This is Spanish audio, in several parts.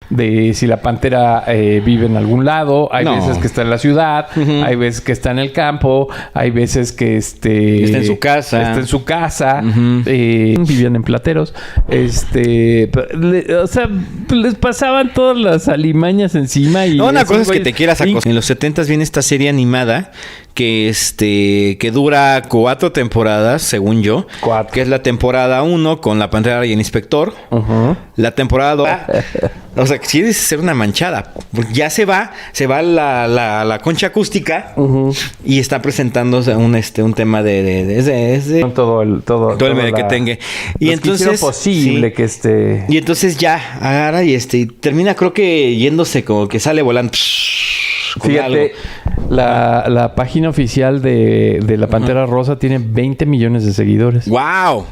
de si la pantera vive en algún lado. Hay veces que está en la ciudad, hay veces que está en el campo, hay veces que está en su casa. Está en su casa. Vivían en plateros. O sea, les pasaban todas las alimañas encima. Y no, una cosa es que te quieras acostar. En los 70s viene esta serie animada que dura 4 temporadas, según yo. 4. Que es la temporada 1 con la Pantera y el Inspector. La temporada 2. O sea, que quiere ser una manchada. Porque ya se va la concha acústica y está presentándose un tema de todo el merequetengue. Y entonces posible que y entonces ya agarra y termina, creo que yéndose como que sale volando. Fíjate, la página oficial de la Pantera Rosa tiene 20 millones de seguidores. ¡Wow!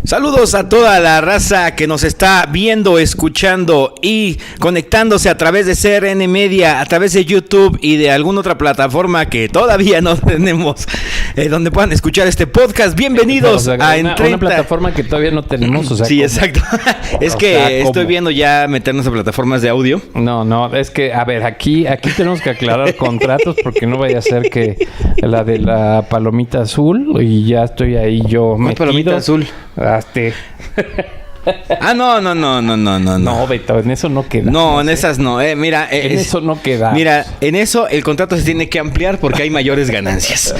Saludos a toda la raza que nos está viendo, escuchando y conectándose a través de CRN Media, a través de YouTube y de alguna otra plataforma que todavía no tenemos, donde puedan escuchar este podcast. Bienvenidos a una plataforma que todavía no tenemos. O sea, sí, exacto. Es que estoy viendo ya meternos a plataformas de audio. No, es que, a ver, aquí tenemos que aclarar contratos porque no vaya a ser que la de la palomita azul y ya estoy ahí yo metido. Palomita azul. No, Beto, en eso no queda. No, en esas no. Mira, en eso no queda. Mira, en eso el contrato se tiene que ampliar porque hay mayores ganancias.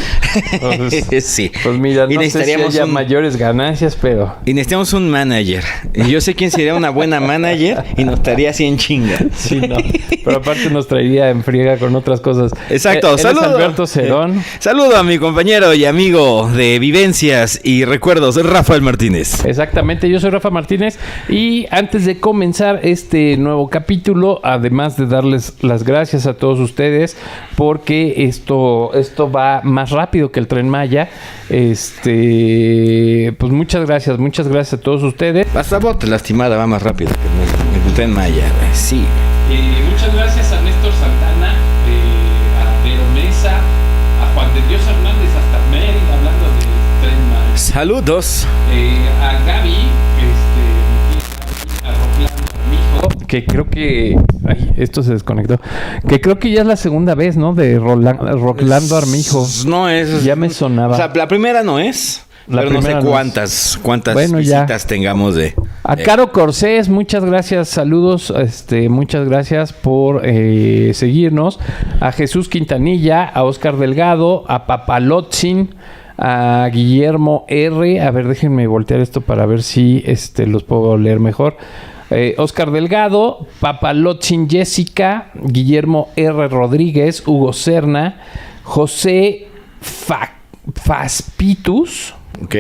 Entonces, sí. Pues mira, no sé si haya mayores ganancias, pero... Y necesitamos un manager. Y yo sé quién sería una buena manager y nos estaría así en chinga. Sí, no. Pero aparte nos traería en friega con otras cosas. Exacto. Saludos. Alberto Cerón. Saludo a mi compañero y amigo de vivencias y recuerdos, Rafael Martínez. Exactamente, yo soy Rafa Martínez y antes de comenzar este nuevo capítulo, además de darles las gracias a todos ustedes porque esto va más rápido que el Tren Maya, pues muchas gracias a todos ustedes. Hasta bote lastimada va más rápido que el Tren Maya, sí. Muchas gracias a Néstor Santana, a Vero Mesa, a Juan de Dios Hernández hasta Mérida hablando del Tren Maya. Saludos. A Gaby, a Roclando Armijo, que creo que... Ay, esto se desconectó. Que creo que ya es la segunda vez, ¿no? De Roclando Armijo. No es... Ya me sonaba. O sea, la primera no es... Pero no sé cuántas visitas tengamos de... A Caro Corsés, muchas gracias, saludos, muchas gracias por seguirnos. A Jesús Quintanilla, a Oscar Delgado, a Papalotzin, a Guillermo R. A ver, déjenme voltear esto para ver si los puedo leer mejor. Oscar Delgado, Papalotzin Jessica, Guillermo R. Rodríguez, Hugo Serna, José Faspitus. Ok.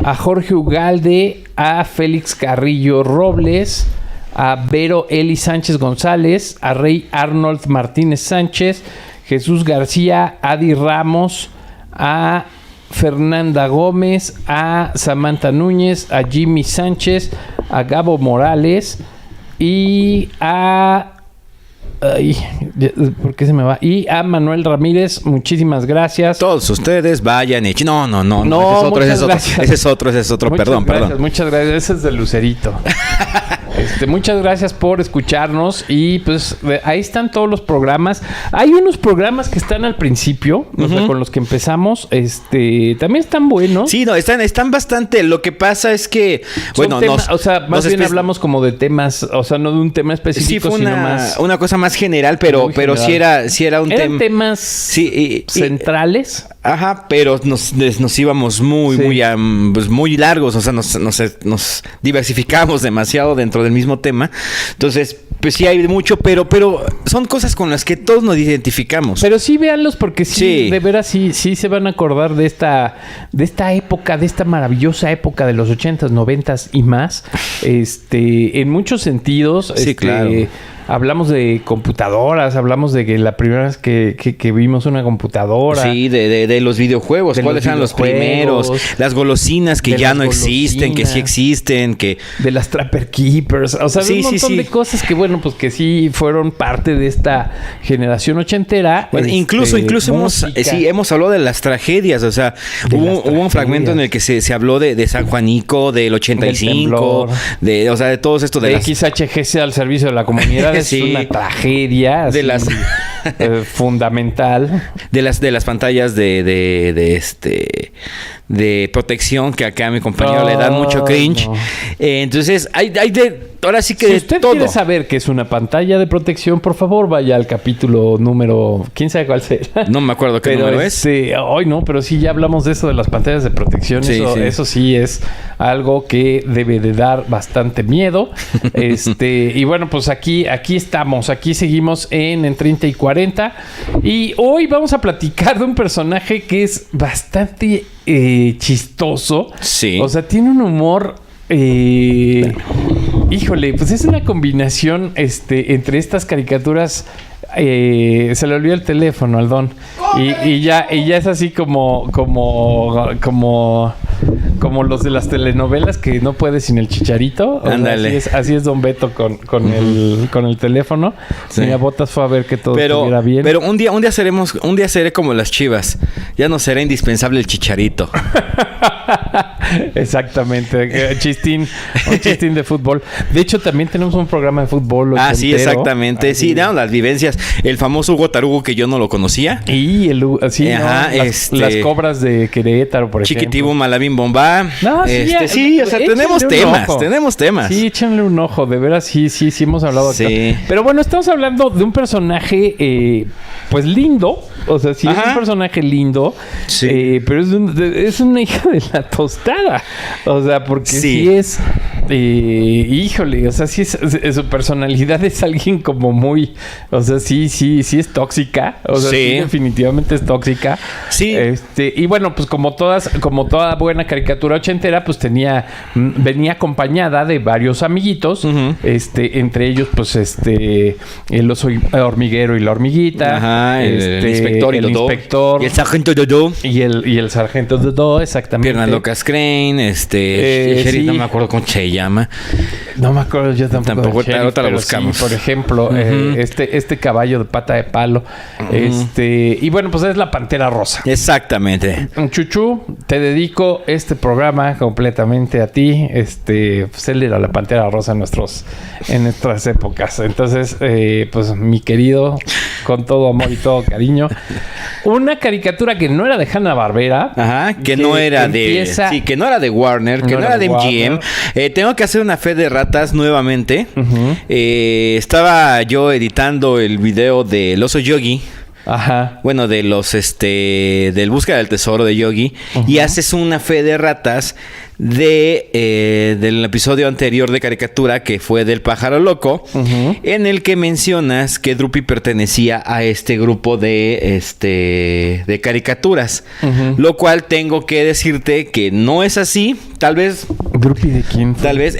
A Jorge Ugalde, a Félix Carrillo Robles, a Vero Eli Sánchez González, a Rey Arnold Martínez Sánchez, Jesús García, Adi Ramos, a Fernanda Gómez, a Samantha Núñez, a Jimmy Sánchez, a Gabo Morales y a... Ay, ¿por qué se me va? Y a Manuel Ramírez, muchísimas gracias. Todos ustedes vayan y... No, ese es otro. Muchas Perdón. Muchas gracias, ese es de Lucerito. Muchas gracias por escucharnos y pues ahí están todos los programas. Hay unos programas que están al principio, o sea, con los que empezamos, también están buenos. Sí, no, están bastante. Lo que pasa es que, bueno, o sea, más bien hablamos como de temas, o sea, no de un tema específico, sí, fue sino más una cosa más general, pero general. sí era un tema. Eran temas centrales. Ajá, pero nos íbamos muy largos, o sea, nos diversificamos demasiado dentro del mismo tema. Entonces, pues sí hay mucho, pero son cosas con las que todos nos identificamos. Pero sí véanlos porque sí, de veras sí se van a acordar de esta época, de esta maravillosa época de los 80s, 90s y más. En muchos sentidos. Sí, claro. Hablamos de computadoras, hablamos de que la primera vez que vimos una computadora. Sí, de los videojuegos. ¿Cuáles eran los primeros? Las golosinas que ya no existen, que sí existen, que... De las Trapper Keepers. O sea, un montón de cosas que, bueno, pues que sí fueron parte de esta generación ochentera. Bueno, incluso hemos hablado de las tragedias. O sea, hubo un fragmento en el que se habló de San Juanico, del 85, o sea, de todo esto de XHGC al servicio de la comunidad. Es una tragedia así, fundamental de las pantallas de protección que acá a mi compañero le dan mucho cringe. Entonces hay ahora sí que si usted quiere saber qué es una pantalla de protección, por favor vaya al capítulo número, quién sabe cuál será. No me acuerdo qué número es. Hoy no, pero sí ya hablamos de eso de las pantallas de protección. Eso sí es algo que debe de dar bastante miedo. Y bueno, pues aquí estamos, aquí seguimos en 30 y 40 y hoy vamos a platicar de un personaje que es bastante chistoso. Sí. O sea, tiene un humor híjole, pues es una combinación entre estas caricaturas. Se le olvidó el teléfono al Don y ya es así como los de las telenovelas que no puede sin el Chicharito. Ándale. Así es Don Beto con el teléfono. Sí. Mira, Botas fue a ver que todo estuviera bien. Pero un día seré como las Chivas. Ya no será indispensable el Chicharito. Exactamente. Un chistín de fútbol. De hecho, también tenemos un programa de fútbol. Sí, exactamente. Así. Sí, las vivencias. El famoso Hugo Tarugo que yo no lo conocía. Y las cobras de Querétaro, por ejemplo. Chiquitivo, Malabín Bombá. No, sí, o sea, tenemos temas. Sí, échenle un ojo. De veras, sí hemos hablado acá. Sí. Pero bueno, estamos hablando de un personaje, pues lindo. O sea, sí es un personaje lindo. Sí. Pero es una hija de la tostada. O sea, porque sí es... híjole, o sea, sí su personalidad es alguien como muy... O sea, sí es tóxica. O sea, sí definitivamente es tóxica. Sí. Y bueno, pues como toda buena caricatura ochentera, pues venía acompañada de varios amiguitos. Entre ellos, pues el oso hormiguero y la hormiguita. Ajá, el inspector y el Dodó. inspector. Y el sargento Dodó. Y el sargento Dodó, exactamente. Piernas locas Crane, Sheriff, no me acuerdo cómo se llama. No me acuerdo yo tampoco. Ahorita lo buscamos. Sí, por ejemplo, este caballo de pata de palo. Y bueno, pues es la Pantera Rosa. Exactamente. Chuchu, te dedico este programa completamente a ti. Pues él era la Pantera Rosa en nuestras épocas. Entonces, pues mi querido, con todo amor y todo cariño, una caricatura que no era de Hanna-Barbera. Ajá, que no era que no era de Warner, que no era de MGM. Tengo que hacer una fe de ratas nuevamente. Estaba yo editando el video del oso Yogi. Ajá. Bueno, de los del Búsqueda del Tesoro de Yogi. Y haces una fe de ratas del episodio anterior de caricatura, que fue del pájaro loco, en el que mencionas que Drupi pertenecía a este grupo de caricaturas, lo cual tengo que decirte que no es así. Tal vez ¿Drupi de quién fue? Tal vez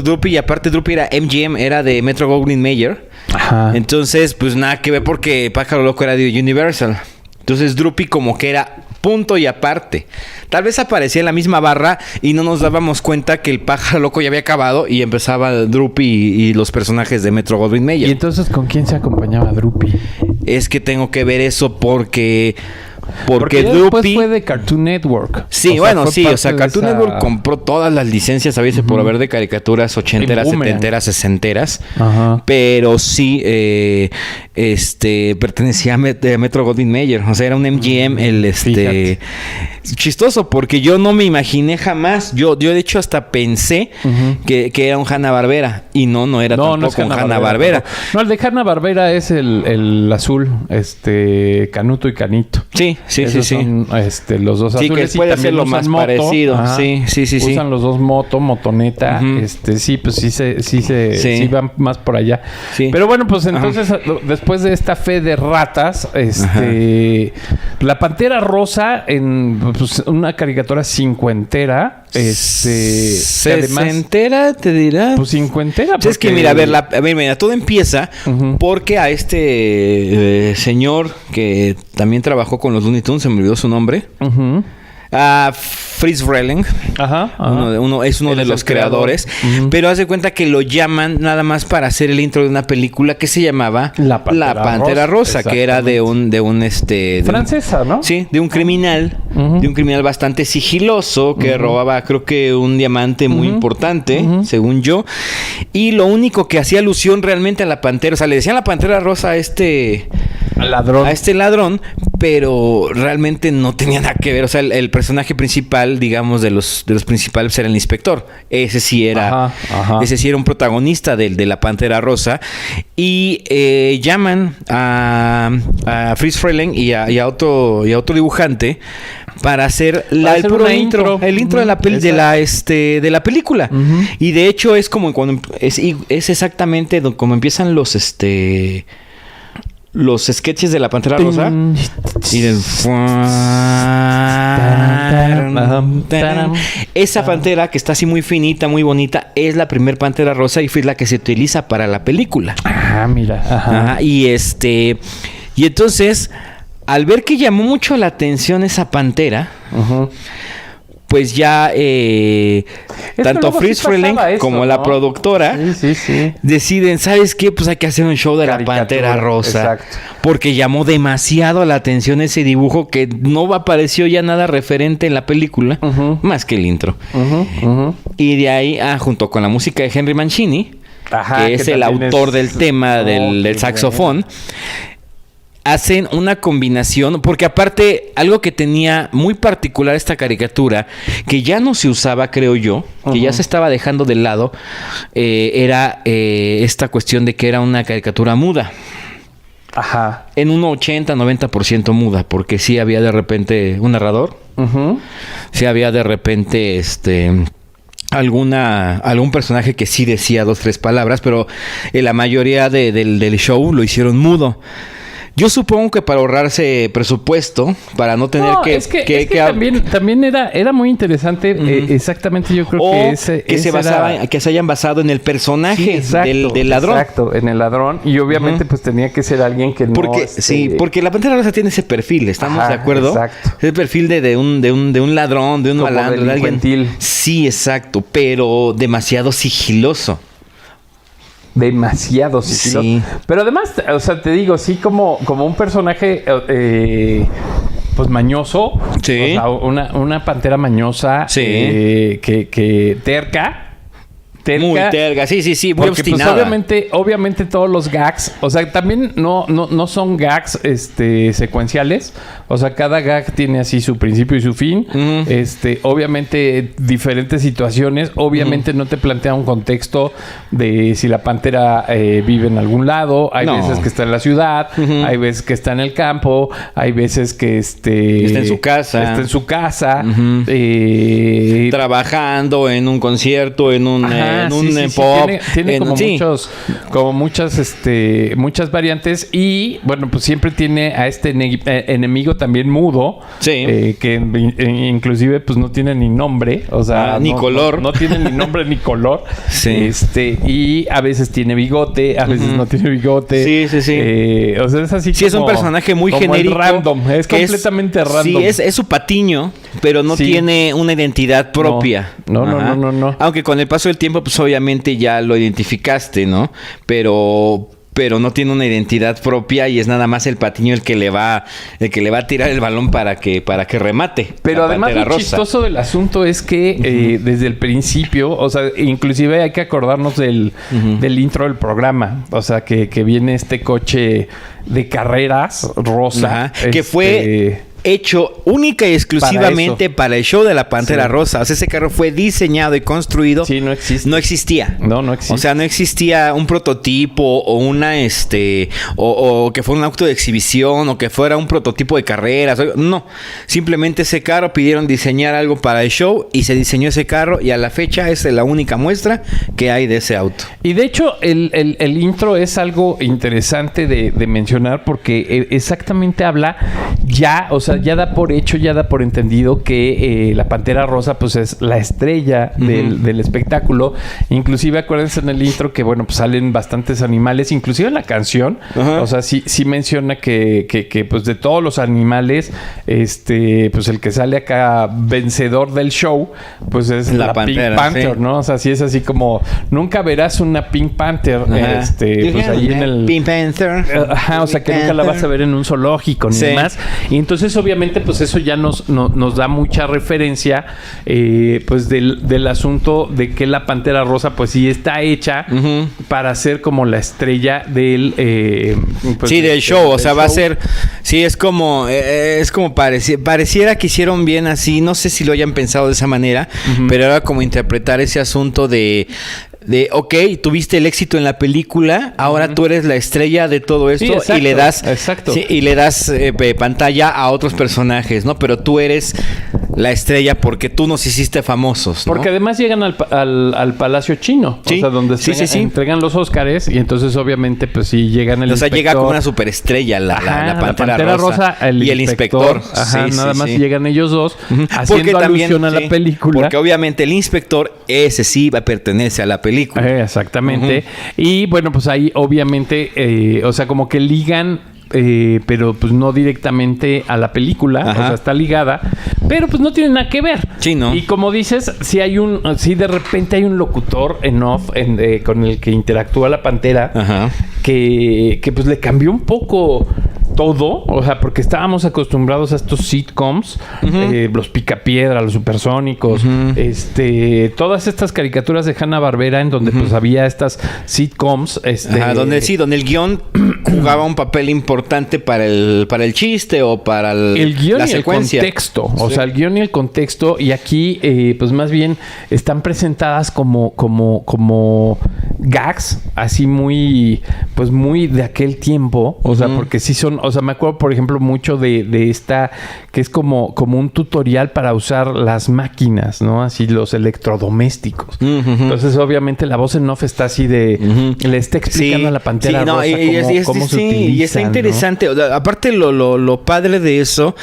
Drupi, y aparte Drupi era MGM, era de Metro Goldwyn Mayer. Ajá. Entonces, pues nada que ver, porque Pájaro Loco era de Universal. Entonces Drupi como que era punto y aparte. Tal vez aparecía en la misma barra y no nos dábamos cuenta que el Pájaro Loco ya había acabado y empezaba Drupi y los personajes de Metro Goldwyn Mayer. ¿Y entonces con quién se acompañaba Drupi? Es que tengo que ver eso porque Porque después fue de Cartoon Network. Sí, Cartoon Network compró todas las licencias, ¿sabes? Por haber de caricaturas ochenteras, setenteras, sesenteras. Ajá. Pero sí, pertenecía a Metro Goldwyn Mayer. O sea, era un MGM, Fíjate. Chistoso, porque yo no me imaginé jamás. Yo de hecho hasta pensé que era un Hanna-Barbera. Y no era tampoco un Hanna-Barbera. No, el de Hanna-Barbera es el azul, Canuto y Canito. Sí. Son, los dos azules. Sí, que puede ser lo más parecido. Ajá. Sí. Usan los dos motoneta. Sí, pues sí van más por allá. Sí. Pero bueno, pues entonces, después de esta fe de ratas, la Pantera Rosa en una caricatura cincuentera, ¿sesentera te dirá? Pues cincuentera. Porque... Es que mira, mira, todo empieza porque a señor que también trabajó con los Looney Tunes, se me olvidó su nombre. Friz Freleng. Es uno de los creadores. Pero haz de cuenta que lo llaman nada más para hacer el intro de una película que se llamaba La Pantera Rosa, que era de un francesa, ¿no? Sí, de un criminal. De un criminal bastante sigiloso que robaba, creo que un diamante muy importante, según yo. Y lo único que hacía alusión realmente a la Pantera, o sea, le decían la Pantera Rosa a ladrón. A este ladrón, pero realmente no tenía nada que ver. O sea, el personaje principal, digamos, de los principales era el inspector. Ese sí era un protagonista de la Pantera Rosa. Y llaman a Friz Freleng y a otro dibujante para hacer el intro de la película. Y de hecho es como cuando es exactamente como empiezan los sketches de la Pantera Rosa y esa pantera que está así muy finita, muy bonita, es la primer Pantera Rosa y fue la que se utiliza para la película. Mira. Y entonces, al ver que llamó mucho la atención esa pantera, pues ya tanto Friz Freleng como la productora deciden, ¿sabes qué? Pues hay que hacer un show de la Pantera Rosa. Exacto. Porque llamó demasiado la atención ese dibujo que no apareció ya nada referente en la película, más que el intro. Y de ahí, junto con la música de Henry Mancini, que es el autor del tema del saxofón, hacen una combinación, porque aparte, algo que tenía muy particular esta caricatura, que ya no se usaba, creo yo, que ya se estaba dejando de lado, era esta cuestión de que era una caricatura muda. En un 80-90% muda, porque sí había de repente un narrador, sí había de repente algún personaje que sí decía 2-3 palabras, pero la mayoría del show lo hicieron mudo. Yo supongo que para ahorrarse presupuesto, para no tener que también era muy interesante. Exactamente, yo creo que se hayan basado en el personaje del ladrón. Exacto, en el ladrón. Y obviamente pues tenía que ser alguien que porque la Pantera Rosa tiene ese perfil, ¿estamos de acuerdo? Exacto. Ese perfil de un ladrón, de un malandro, de alguien. Sí, exacto, pero demasiado sigiloso. Demasiado sigiloso. Sí. Pero además, o sea, te digo, sí, como un personaje pues mañoso. Sí. O sea, una pantera mañosa. Sí. Que terca. Muy terca, sí, muy porque, obstinada. Pues, obviamente todos los gags, o sea, también no son gags secuenciales. O sea, cada gag tiene así su principio y su fin. Obviamente diferentes situaciones. Obviamente no te plantea un contexto de si la pantera vive en algún lado. Hay veces que está en la ciudad, hay veces que está en el campo, hay veces que está en su casa. Trabajando en un concierto, en un pop. Tiene como muchas variantes. Y bueno, pues siempre tiene a este enemigo también mudo. Sí. Que inclusive pues no tiene ni nombre. O sea, ni color. No tiene ni nombre ni color. Sí. Y a veces tiene bigote, a veces no tiene bigote. Sí. O sea, es así como... Sí, es un personaje muy genérico. Random. Es completamente random. Sí, es su patiño, pero no tiene una identidad propia. No. Aunque con el paso del tiempo, pues obviamente ya lo identificaste, ¿no? Pero pero no tiene una identidad propia y es nada más el Patiño el que le va a tirar el balón para que remate. Pero además lo chistoso del asunto es que desde el principio, o sea, inclusive hay que acordarnos del intro del programa, o sea, que viene este coche de carreras rosa. Que fue hecho única y exclusivamente para el show de la Pantera Rosa. O sea, ese carro fue diseñado y construido. Sí, no existe. No existía. No existe. O sea, no existía un prototipo o una o que fuera un auto de exhibición o que fuera un prototipo de carreras. No. Simplemente ese carro pidieron diseñar algo para el show y se diseñó ese carro y a la fecha es la única muestra que hay de ese auto. Y de hecho, el intro es algo interesante de mencionar porque exactamente habla ya, o sea, ya da por hecho, ya da por entendido que la Pantera Rosa pues es la estrella del espectáculo. Inclusive acuérdense en el intro que bueno, pues salen bastantes animales, inclusive en la canción. O sea, sí menciona que pues de todos los animales, pues el que sale acá vencedor del show, pues es la Pantera, Pink Panther, ¿no? O sea, sí es así como nunca verás una Pink Panther, pues ahí en el Pink Panther. O sea, que nunca la vas a ver en un zoológico ni demás. Y entonces obviamente pues eso ya nos da mucha referencia pues del asunto de que la Pantera Rosa pues sí está hecha para ser como la estrella del pues, del show, o sea, va a ser es como pareciera que hicieron bien así, no sé si lo hayan pensado de esa manera, pero era como interpretar ese asunto de ok, tuviste el éxito en la película, ahora tú eres la estrella de todo esto, y le das pantalla a otros personajes, ¿no? Pero tú eres la estrella porque tú nos hiciste famosos, ¿no? Porque además llegan al Palacio Chino, o sea, donde se entregan los Óscares y entonces obviamente pues sí llegan el inspector. Llega como una superestrella la Pantera Rosa y el inspector. Nada más llegan ellos dos haciendo alusión a la película. Porque obviamente el inspector ese sí pertenece a la película. Exactamente. Y bueno, pues ahí obviamente, o sea, como que ligan, pero pues no directamente a la película. O sea, está ligada, pero pues no tiene nada que ver. Sí, ¿no? Y como dices, sí de repente hay un locutor en off con el que interactúa la Pantera, que pues le cambió un poco todo, o sea, porque estábamos acostumbrados a estos sitcoms, los Picapiedra, los Supersónicos, todas estas caricaturas de Hanna-Barbera en donde pues había estas sitcoms, donde el guión jugaba un papel importante para el chiste o para el guión la y secuencia. El contexto, o sea, el guión y el contexto, y aquí pues más bien están presentadas como gags, así muy de aquel tiempo, o sea, porque sí son, o sea, me acuerdo, por ejemplo, mucho de esta, que es como un tutorial para usar las máquinas, ¿no? Así los electrodomésticos. Entonces, obviamente, la voz en off está así le está explicando a la Pantera Rosa cómo se utiliza, y está interesante. ¿No? O sea, aparte, lo padre de eso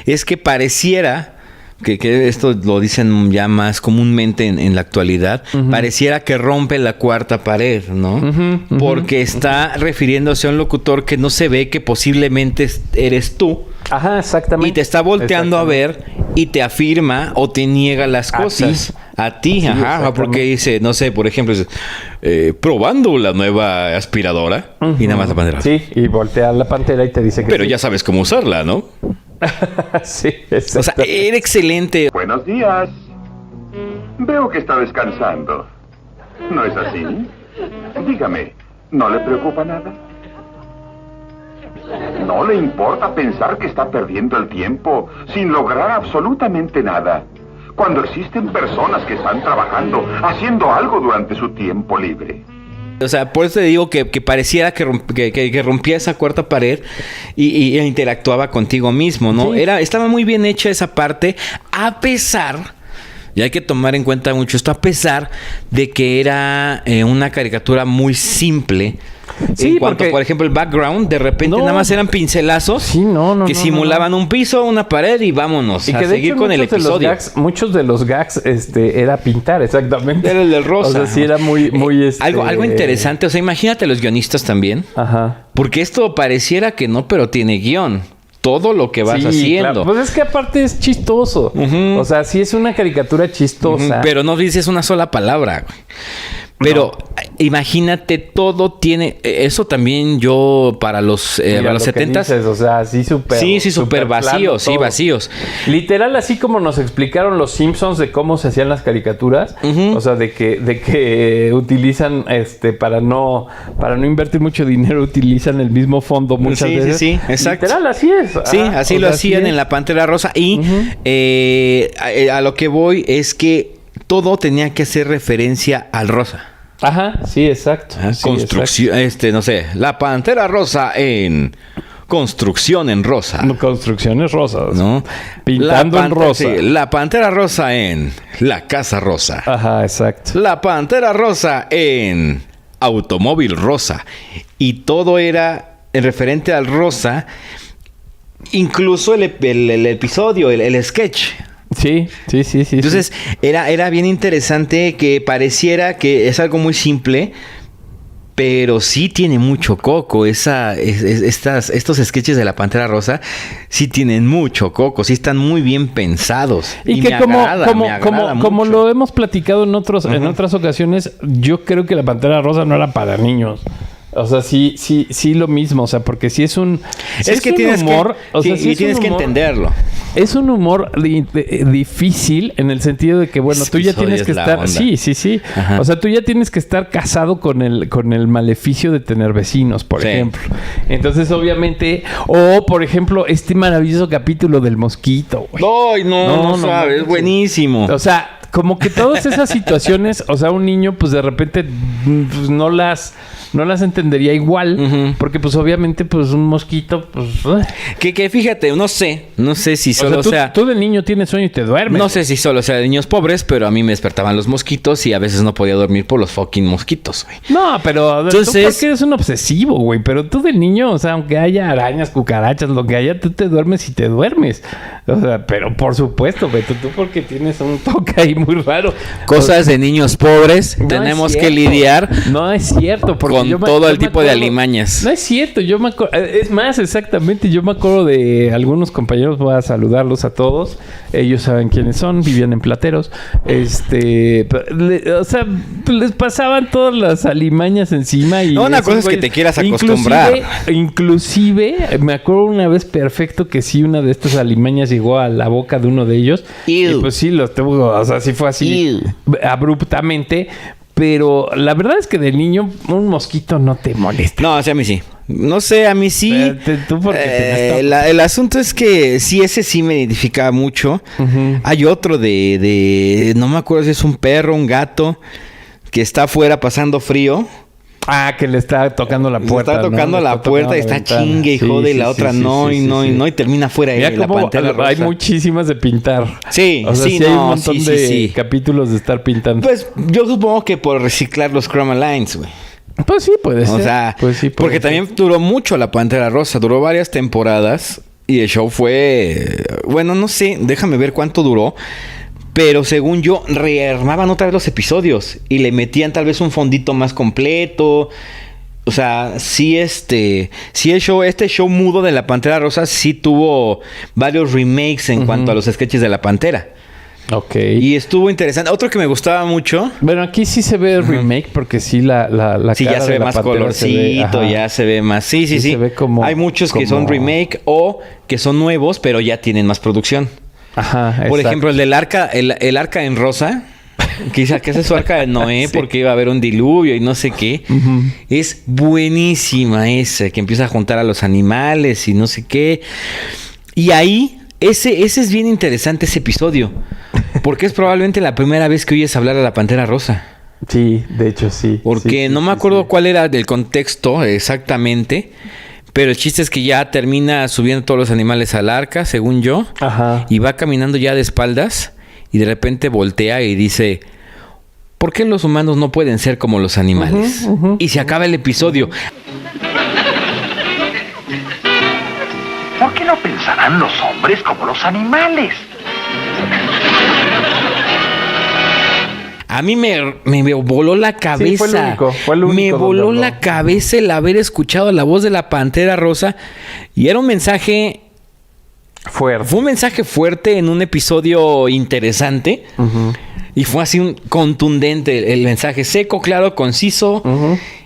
es que pareciera que esto lo dicen ya más comúnmente en la actualidad, pareciera que rompe la cuarta pared, ¿no? Porque está refiriéndose a un locutor que no se ve, que posiblemente eres tú. Ajá, exactamente. Y te está volteando a ver y te afirma o te niega las cosas. A ti, sí, porque dice, no sé, por ejemplo, probando la nueva aspiradora y nada más la Pantera. Sí, y voltea la Pantera y te dice que pero ya sabes cómo usarla, ¿no? Sí, o sea, era excelente. Buenos días. Veo que está descansando. ¿No es así? Dígame, ¿no le preocupa nada? ¿No le importa pensar que está perdiendo el tiempo sin lograr absolutamente nada? Cuando existen personas que están trabajando, haciendo algo durante su tiempo libre. O sea, por eso te digo que pareciera que rompía esa cuarta pared y interactuaba contigo mismo, ¿no? Sí. Estaba muy bien hecha esa parte, a pesar, y hay que tomar en cuenta mucho esto, a pesar de que era una caricatura muy simple. Sí, en cuanto, por ejemplo, el background, de repente nada más eran pincelazos que simulaban un piso, una pared y vámonos a seguir con el episodio. Muchos de los gags era pintar, exactamente. Era el del rosa. O sea, sí era muy algo interesante. O sea, imagínate los guionistas también. Porque esto pareciera que no, pero tiene guión. Todo lo que vas haciendo. Claro. Pues es que aparte es chistoso. O sea, sí es una caricatura chistosa. Pero no dices una sola palabra, güey. Pero imagínate, todo tiene... Eso también yo para los 70s... O sea, así súper... Sí, súper vacíos, sí, vacíos. Literal, así como nos explicaron los Simpsons de cómo se hacían las caricaturas. O sea, de que utilizan, para no invertir mucho dinero, utilizan el mismo fondo muchas veces. Sí, exacto. Literal, así es. Sí, así lo hacían en La Pantera Rosa. Y a lo que voy es que todo tenía que hacer referencia al rosa. Ajá, sí, exacto. Construcción, no sé, La Pantera Rosa en construcción en rosa. Construcciones rosas. ¿No? Pintando en rosa. Sí, La Pantera Rosa en La Casa Rosa. Ajá, exacto. La Pantera Rosa en Automóvil Rosa. Y todo era en referente al rosa. Incluso el episodio, el sketch. Sí. Entonces, era bien interesante que pareciera que es algo muy simple, pero sí tiene mucho coco. Estos sketches de La Pantera Rosa sí tienen mucho coco, sí están muy bien pensados. Y que como lo hemos platicado en otras ocasiones, yo creo que La Pantera Rosa no era para niños. O sea, sí lo mismo. O sea, porque sí es un... Es que tienes humor, tienes que entenderlo. Es un humor difícil en el sentido de que, bueno, tú ya tienes que estar... Sí. Ajá. O sea, tú ya tienes que estar casado con el maleficio de tener vecinos, por ejemplo. Entonces, obviamente... O, por ejemplo, este maravilloso capítulo del mosquito, güey. ¡Ay, no sabes! Es buenísimo. O sea... Como que todas esas situaciones, o sea, un niño, pues de repente pues, no las entendería igual, porque pues obviamente pues un mosquito, pues... Que fíjate, no sé si solo sea... Tú de niño tienes sueño y te duermes. No sé si solo sea de niños pobres, pero a mí me despertaban los mosquitos y a veces no podía dormir por los fucking mosquitos, güey. No, pero entonces, tú porque eres un obsesivo, güey, pero tú de niño, o sea, aunque haya arañas, cucarachas, lo que haya, tú te duermes y te duermes. O sea, pero por supuesto, güey, tú porque tienes un toque ahí muy raro. Cosas de niños pobres, tenemos que lidiar. No es cierto, porque con todo el tipo de alimañas. No es cierto, yo me acuerdo. Es más, exactamente, yo me acuerdo de algunos compañeros, voy a saludarlos a todos. Ellos saben quiénes son, vivían en Plateros. O sea, les pasaban todas las alimañas encima. Y una cosa es que te quieras acostumbrar. Inclusive, me acuerdo una vez perfecto que sí, una de estas alimañas llegó a la boca de uno de ellos. Y pues sí, o sea, sí fue así abruptamente. Pero la verdad es que de niño un mosquito no te molesta. No, o sea, a mí sí. No sé, a mí sí. ¿Tú porque el asunto es que sí, ese sí me identificaba mucho. Hay otro de... No me acuerdo si es un perro, un gato, que está afuera pasando frío. Ah, que le está tocando la puerta. Está tocando la puerta y está chingue y jode, y la otra y termina fuera de la Pantera Rosa. Hay muchísimas de pintar. Sí, o sea, hay un montón de capítulos de estar pintando. Pues yo supongo que por reciclar los chroma lines, güey. Pues sí, puede ser. O sea, porque también duró mucho La Pantera Rosa. Duró varias temporadas y el show fue... Bueno, no sé, déjame ver cuánto duró. Pero según yo, rearmaban otra vez los episodios y le metían tal vez un fondito más completo. O sea, sí, este show mudo de La Pantera Rosa sí tuvo varios remakes en cuanto a los sketches de La Pantera. Ok. Y estuvo interesante. Otro que me gustaba mucho. Bueno, aquí sí se ve el remake porque sí la sí, cara ya se ve más colorcito, ya se ve más. Sí. Se ve como, hay muchos que son remake o que son nuevos, pero ya tienen más producción. Ajá, por ejemplo, el del arca, el arca en rosa, que es su arca de Noé porque iba a haber un diluvio y no sé qué. Es buenísima esa, que empieza a juntar a los animales y no sé qué. Y ahí, ese es bien interesante ese episodio, porque es probablemente la primera vez que oyes hablar a la Pantera Rosa. Sí, de hecho sí. Porque no me acuerdo cuál era el contexto exactamente. Pero el chiste es que ya termina subiendo todos los animales al arca, según yo. Ajá. Y va caminando ya de espaldas. Y de repente voltea y dice... ¿Por qué los humanos no pueden ser como los animales? Y se acaba el episodio. ¿Por qué no pensarán los hombres como los animales? A mí me voló la cabeza. Sí, fue el único me voló la cabeza el haber escuchado la voz de la Pantera Rosa. Y era un mensaje fuerte. Fue un mensaje fuerte en un episodio interesante. Y fue así un contundente el mensaje, seco, claro, conciso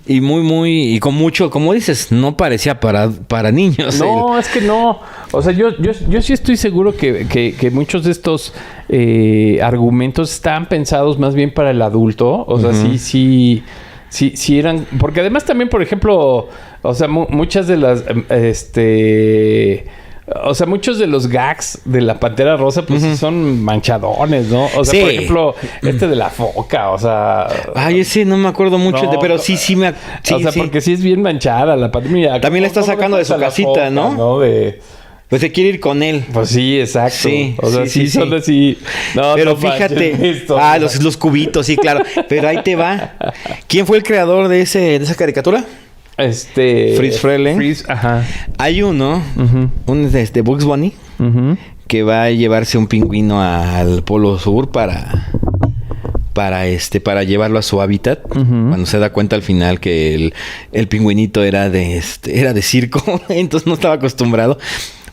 y muy, y con mucho, como dices, no parecía para niños. No, es que no. O sea, yo sí estoy seguro que muchos de estos argumentos estaban pensados más bien para el adulto. O sea, sí eran... Porque además también, por ejemplo, o sea, muchas de las... O sea, muchos de los gags de la Pantera Rosa, pues sí son manchadones, ¿no? O sea, por ejemplo, de la foca, o sea... Ay, ese no me acuerdo mucho, pero sí me... Sí, o sea, porque sí es bien manchada la Pantera. También la está sacando de su casita, foca, ¿no? Pues se quiere ir con él. Pues sí, exacto. Sí, o sea, sí son así... No, pero fíjate... los cubitos, sí, claro. Pero ahí te va. ¿Quién fue el creador de esa caricatura? Fritz Freleng. Ajá. Hay uno, un de Bugs Bunny, que va a llevarse un pingüino al Polo Sur para llevarlo a su hábitat. Cuando se da cuenta al final que el pingüinito era de circo, entonces no estaba acostumbrado.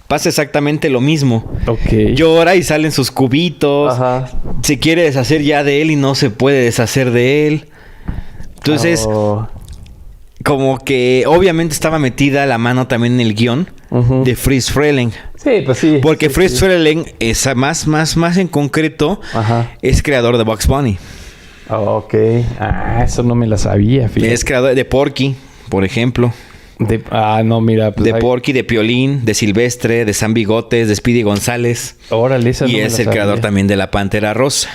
Pasa exactamente lo mismo. Okay. Llora y salen sus cubitos. Ajá. Se quiere deshacer ya de él y no se puede deshacer de él. Entonces... Como que obviamente estaba metida la mano también en el guión de Fritz Freleng. Sí, pues sí. Porque Fritz Freleng es más en concreto es creador de Bugs Bunny. Ok. Eso no me la sabía, fíjate. Es creador de Porky, por ejemplo. No, mira. Pues de Porky, de Piolín, de Silvestre, de San Bigotes, de Speedy González. Órale, esa no me la sabía. Y es el creador también de la Pantera Rosa.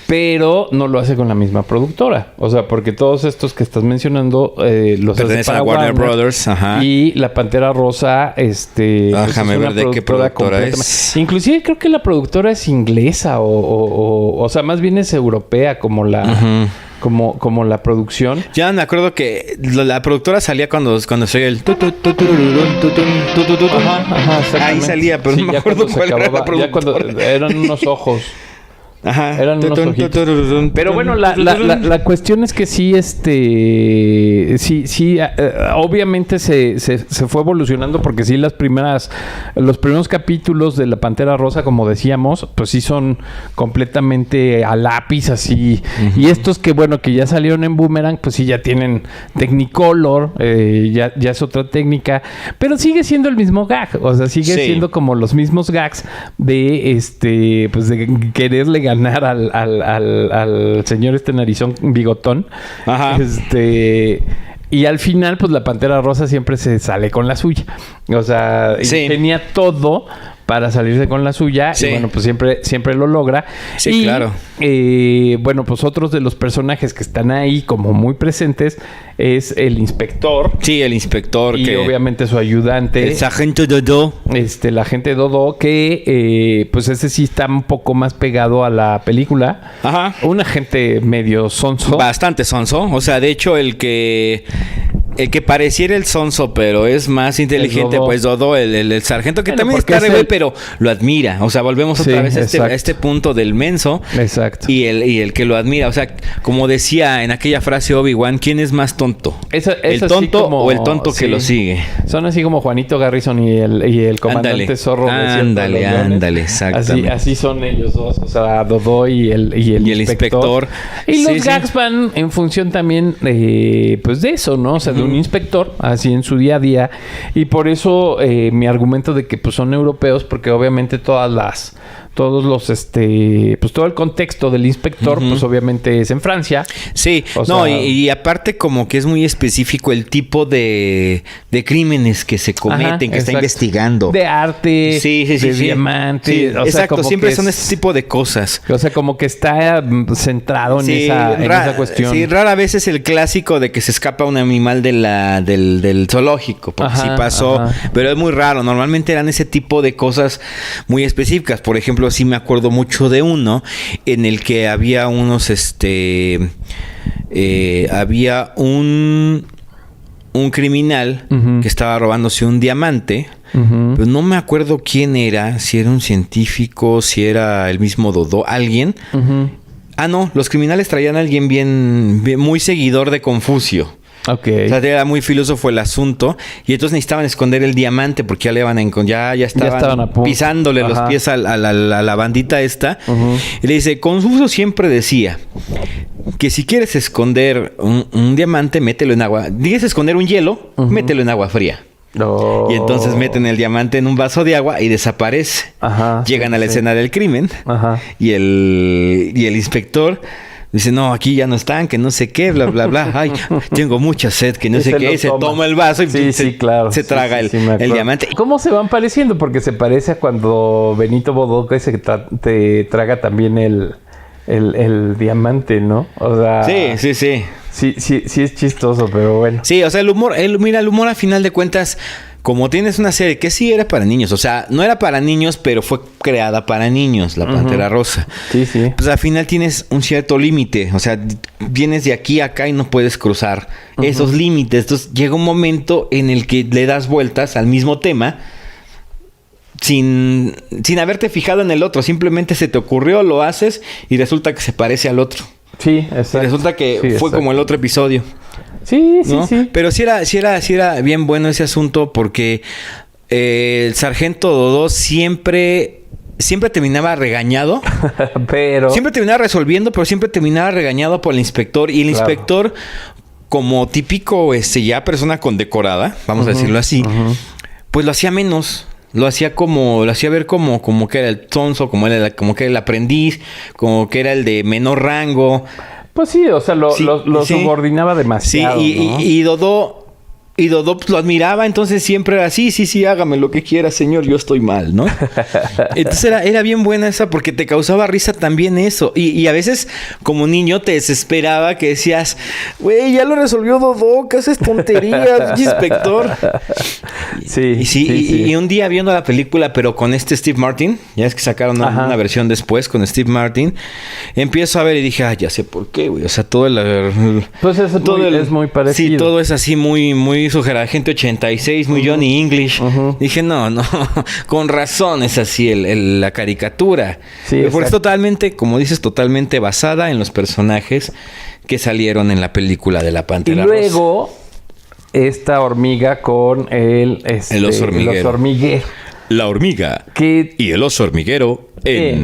Pero no lo hace con la misma productora. O sea, porque todos estos que estás mencionando los pertenecen a Warner Brothers. Ajá. Y la Pantera Rosa, déjame ver de qué productora es. Inclusive creo que la productora es inglesa o sea, más bien es europea como la... Como la producción. Ya me acuerdo que la productora salía cuando se oía el... Ahí salía, pero no me acuerdo cuál era la productora. Ya cuando eran unos ojos. Ajá. Eran unos ojitos. Pero bueno, la cuestión es que sí, obviamente se fue evolucionando porque sí los primeros capítulos de la Pantera Rosa, como decíamos, pues sí son completamente a lápiz así. Y estos que ya salieron en Boomerang, pues sí ya tienen Technicolor, ya es otra técnica, pero sigue siendo el mismo gag, o sea, sigue siendo como los mismos gags de pues de quererle ganar al señor narizón bigotón. Ajá. Y al final, pues la Pantera Rosa siempre se sale con la suya. O sea, tenía todo para salirse con la suya. Sí. Y bueno, pues siempre lo logra. Sí, claro. Bueno, pues otros de los personajes que están ahí como muy presentes es el inspector. Sí, el inspector. Y obviamente su ayudante. El sargento Dodo. El agente Dodo, que pues ese sí está un poco más pegado a la película. Ajá. Un agente medio sonso. Bastante sonso. O sea, de hecho, el que pareciera el sonso, pero es más inteligente, pues Dodo, el sargento, que también está de güey, pero lo admira. O sea, volvemos otra vez a este punto del menso. Exacto. Y el que lo admira. O sea, como decía en aquella frase Obi-Wan, ¿quién es más tonto? ¿El tonto o el tonto que lo sigue? Son así como Juanito Garrison y el comandante Zorro. Ándale, exactamente. Así son ellos dos. O sea, Dodo y el inspector. Y los gags van en función también pues de eso, ¿no? O sea, de un inspector, así en su día a día. Y por eso mi argumento de que pues son europeos, porque obviamente todo el contexto del inspector, pues obviamente es en Francia. Sí, y aparte como que es muy específico el tipo de crímenes que se cometen, que está investigando. De arte, de diamante. Sí, exacto, siempre son este tipo de cosas. O sea, como que está centrado en esa cuestión. Sí, rara vez es el clásico de que se escapa un animal del zoológico, porque sí pasó, pero es muy raro. Normalmente eran ese tipo de cosas muy específicas. Por ejemplo, sí me acuerdo mucho de uno en el que había unos había un criminal que estaba robándose un diamante, pero no me acuerdo quién era, si era un científico, si era el mismo Dodo, alguien. No, los criminales traían a alguien bien muy seguidor de Confucio. Ok. O sea, era muy filósofo el asunto. Y entonces necesitaban esconder el diamante porque ya le iban a ya estaban a punto. pisándole los pies a la bandita esta. Y le dice, Confucio siempre decía que si quieres esconder un diamante, mételo en agua. ¿Quieres esconder un hielo? Mételo en agua fría. Oh. Y entonces meten el diamante en un vaso de agua y desaparece. Llegan a la escena del crimen. Y el inspector dice, no, aquí ya no están, que no sé qué, bla, bla, bla. Ay, tengo mucha sed, que no sé qué. Se toma el vaso y se traga el diamante. ¿Cómo se van pareciendo? Porque se parece a cuando Benito Bodoque te traga también el diamante, ¿no? O sea... Sí. Sí es chistoso, pero bueno. Sí, o sea, el humor a final de cuentas, como tienes una serie que sí era para niños, o sea, no era para niños, pero fue creada para niños, La Pantera Rosa. Sí. Pues al final tienes un cierto límite, o sea, vienes de aquí a acá y no puedes cruzar esos límites. Entonces llega un momento en el que le das vueltas al mismo tema sin haberte fijado en el otro. Simplemente se te ocurrió, lo haces y resulta que se parece al otro. Sí, exacto. Y resulta que fue como el otro episodio. Sí. Pero sí era bien bueno ese asunto porque el sargento Dodó siempre terminaba regañado. Pero... Siempre terminaba resolviendo, pero siempre terminaba regañado por el inspector. Y el inspector, como típico ya persona condecorada, vamos a decirlo así, pues lo hacía menos. Lo hacía ver como que era el tonso, como que era el aprendiz, como que era el de menor rango. Pues sí, o sea, lo subordinaba demasiado. Sí, ¿no? Y Dodó pues, lo admiraba, entonces siempre era sí, hágame lo que quiera, señor, yo estoy mal, ¿no? Entonces era bien buena esa porque te causaba risa también eso. Y a veces, como niño, te desesperaba que decías, güey, ya lo resolvió Dodó, ¿qué haces tonterías, inspector? Y un día viendo la película, pero con Steve Martin, ya es que sacaron una versión después con Steve Martin, empiezo a ver y dije, ya sé por qué, güey. O sea, pues es muy parecido. Sí, todo es así muy sugerente, gente 86, muy Johnny English. Dije, no, con razón es así la caricatura. Sí, porque es totalmente, como dices, totalmente basada en los personajes que salieron en la película de La Pantera Rosa. Y luego, esta hormiga con el oso hormiguero. La hormiga y el oso hormiguero que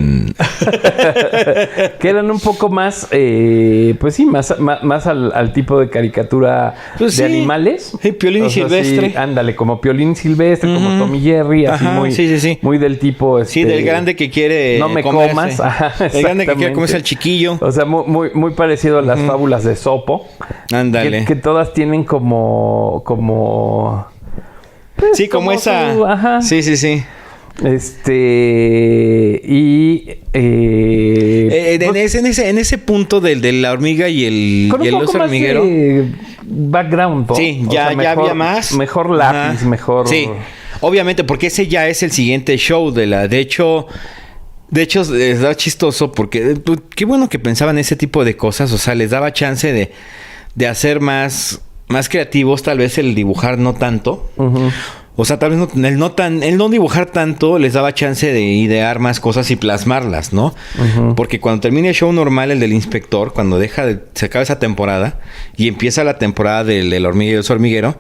eran un poco más, pues sí, más al tipo de caricatura de animales. Sí, Piolín y Silvestre. Sí, ándale, como Piolín y Silvestre, como Tom y Jerry, así muy del tipo... Sí, del grande que quiere no me comerse. Comas. El grande que quiere comerse al chiquillo. O sea, muy parecido a las fábulas de Sopo. Ándale. Que todas tienen como pues, sí, como esa... Sí. En ese punto de la hormiga y el oso hormiguero. Background, ¿no? Sí, ya había más. Mejor lápiz, mejor. Sí, obviamente, porque ese ya es el siguiente show de hecho, les da chistoso porque qué bueno que pensaban ese tipo de cosas. O sea, les daba chance de hacer más creativos, tal vez el dibujar no tanto. O sea, tal vez el no dibujar tanto les daba chance de idear más cosas y plasmarlas, ¿no? Porque cuando termina el show normal, el del inspector, cuando se acaba esa temporada y empieza la temporada del hormiga y el oso hormiguero,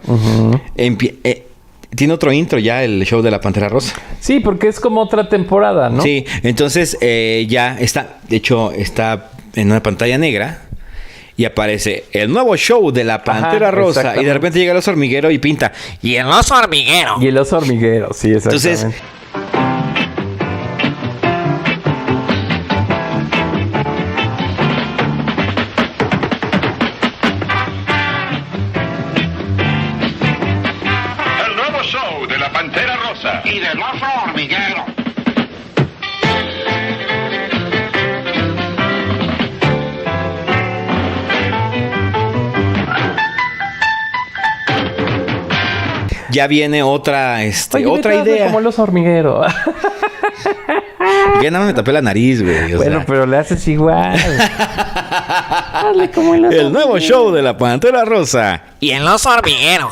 tiene otro intro ya el show de La Pantera Rosa. Sí, porque es como otra temporada, ¿no? Sí, entonces ya está, de hecho, está en una pantalla negra. Y aparece el nuevo show de La Pantera Rosa. Y de repente llega el oso hormiguero y pinta. ¡Y el oso hormiguero! Y el oso hormiguero, sí, exactamente. Entonces... El nuevo show de La Pantera Rosa. Y del oso hormiguero. Ya viene otra idea. Como los hormigueros. Ya nada más me tapé la nariz, güey. Bueno, pero le haces igual. Hazle como el nuevo show de La Pantera Rosa. Y el oso hormiguero.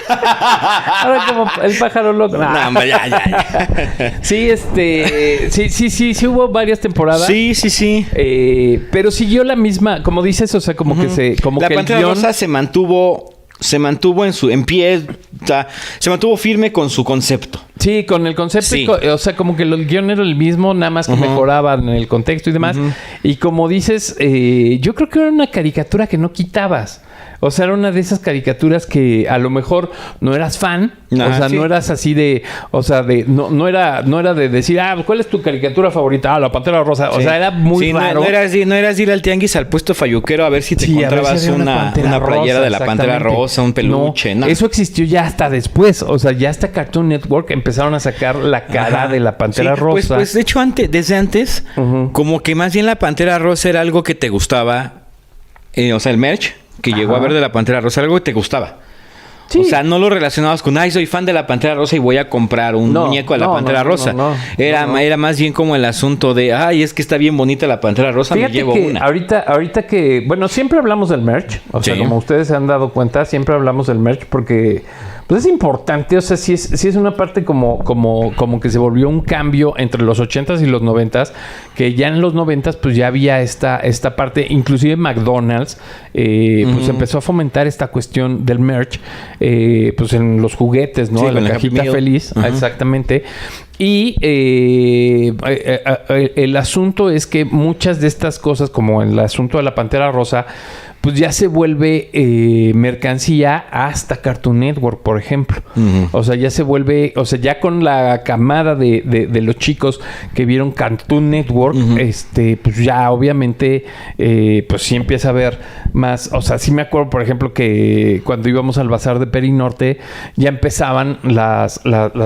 Ahora como el pájaro loco. No, hombre, ya. Sí, sí hubo varias temporadas. Sí. Pero siguió la misma, como dices, o sea, como que se... Como la que Pantera Rosa se mantuvo en pie, o sea, se mantuvo firme con su concepto. Sí, con el concepto, Sí. o sea, como que el guión era el mismo, nada más que mejoraban el contexto y demás. Y como dices, yo creo que era una caricatura que no quitabas. O sea, era una de esas caricaturas que a lo mejor no eras fan. O sea, sí. no eras así de... O sea, no era de decir... ¿cuál es tu caricatura favorita? La Pantera Rosa. O sea, era muy raro. No eras ir al tianguis al puesto falluquero a ver si te encontrabas si una playera de la Pantera Rosa, un peluche. No, eso existió ya hasta después. O sea, ya hasta Cartoon Network empezaron a sacar la cara de la Pantera Rosa. Pues de hecho, desde antes, como que más bien la Pantera Rosa era algo que te gustaba. O sea, el merch que llegó a ver de la Pantera Rosa, algo que te gustaba. Sí. O sea, no lo relacionabas con, soy fan de la Pantera Rosa y voy a comprar un muñeco de la Pantera Rosa. Era más bien como el asunto de, es que está bien bonita la Pantera Rosa, fíjate, me llevo que una. Ahorita que, bueno, siempre hablamos del merch. O sea, como ustedes se han dado cuenta, siempre hablamos del merch porque... Pues es importante, o sea, sí es una parte como que se volvió un cambio entre los 80s y los 90s, que ya en los 90s pues ya había esta parte, inclusive McDonald's pues empezó a fomentar esta cuestión del merch, pues en los juguetes, ¿no? Sí, la cajita feliz, exactamente. Y el asunto es que muchas de estas cosas, como el asunto de la Pantera Rosa, pues ya se vuelve mercancía hasta Cartoon Network, por ejemplo. O sea, ya se vuelve... O sea, ya con la camada de los chicos que vieron Cartoon Network, pues ya obviamente, pues sí empieza a haber más... O sea, sí me acuerdo, por ejemplo, que cuando íbamos al Bazar de Perinorte, ya empezaban las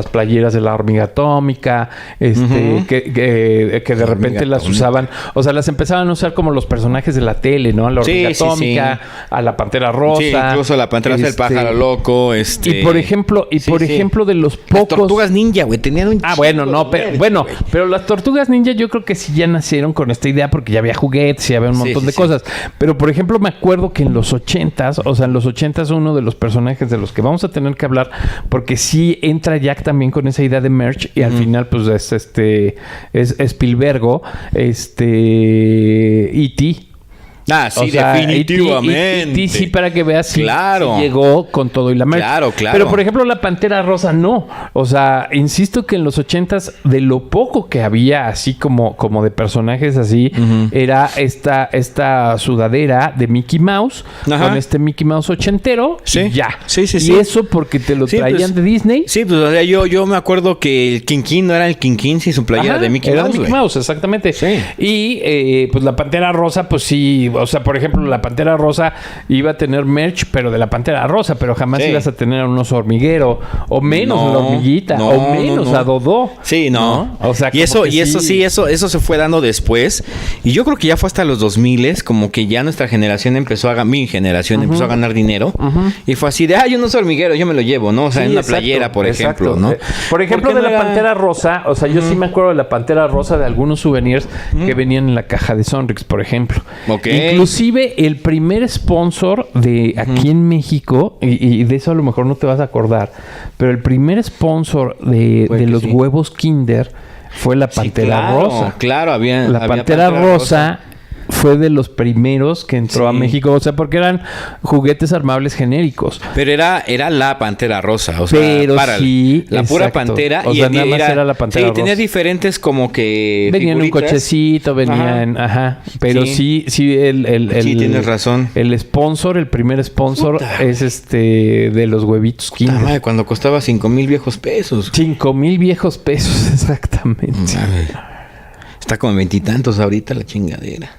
playeras de la Hormiga Atómica, que de repente las usaban... O sea, las empezaban a usar como los personajes de la tele, ¿no? La Hormiga Atómica. A la Pantera Rosa. Sí, incluso la Pantera Rosa, el pájaro loco. Y por ejemplo, de los pocos... Las tortugas ninja, güey, tenían un pero las tortugas ninja yo creo que sí ya nacieron con esta idea porque ya había juguetes y había un montón de cosas. Pero por ejemplo, me acuerdo que en los 80s, uno de los personajes de los que vamos a tener que hablar, porque sí entra Jack también con esa idea de merch y al final, pues es Spielbergo, E.T. Sí, definitivamente. Y sí, para que veas si claro. Llegó con todo y la merch. Claro. Pero, por ejemplo, la Pantera Rosa no. O sea, insisto que en los 80s, de lo poco que había así como de personajes así, era esta sudadera de Mickey Mouse, con este Mickey Mouse ochentero, y ya. Sí. Y eso porque te lo traían de Disney. Sí, pues o sea, yo me acuerdo que el King no era el King sin su playera de Mickey Mouse. Era de Mickey Mouse, exactamente. Sí. Y pues la Pantera Rosa, pues sí... O sea, por ejemplo, la Pantera Rosa iba a tener merch, pero de la Pantera Rosa, pero jamás ibas a tener a un oso hormiguero, o menos a la hormiguita, o menos a Dodó. Sí, no. O sea, eso se fue dando después. Y yo creo que ya fue hasta los 2000, como que ya nuestra generación empezó a ganar dinero. Y fue así de, un oso hormiguero, yo me lo llevo, ¿no? O sea, en una playera, por ejemplo, ¿no? Por ejemplo, de la Pantera Rosa, o sea, yo sí me acuerdo de la Pantera Rosa de algunos souvenirs que venían en la caja de Sonrix, por ejemplo. Inclusive el primer sponsor de aquí en México, y de eso a lo mejor no te vas a acordar, pero el primer sponsor de los huevos Kinder fue la Pantera Rosa. Claro, la Pantera Rosa fue de los primeros que entró a México, o sea, porque eran juguetes armables genéricos. Pero era la Pantera Rosa, o sea, la pura Pantera. O sea, nada más era la Pantera Rosa. Tenía diferentes como que venía en un cochecito, venía en... Pero sí, tienes razón. El sponsor, el primer sponsor es de los huevitos Kinder. Madre, cuando costaba 5,000 viejos pesos. 5,000 viejos pesos, exactamente. Está como 20 y tantos ahorita la chingadera.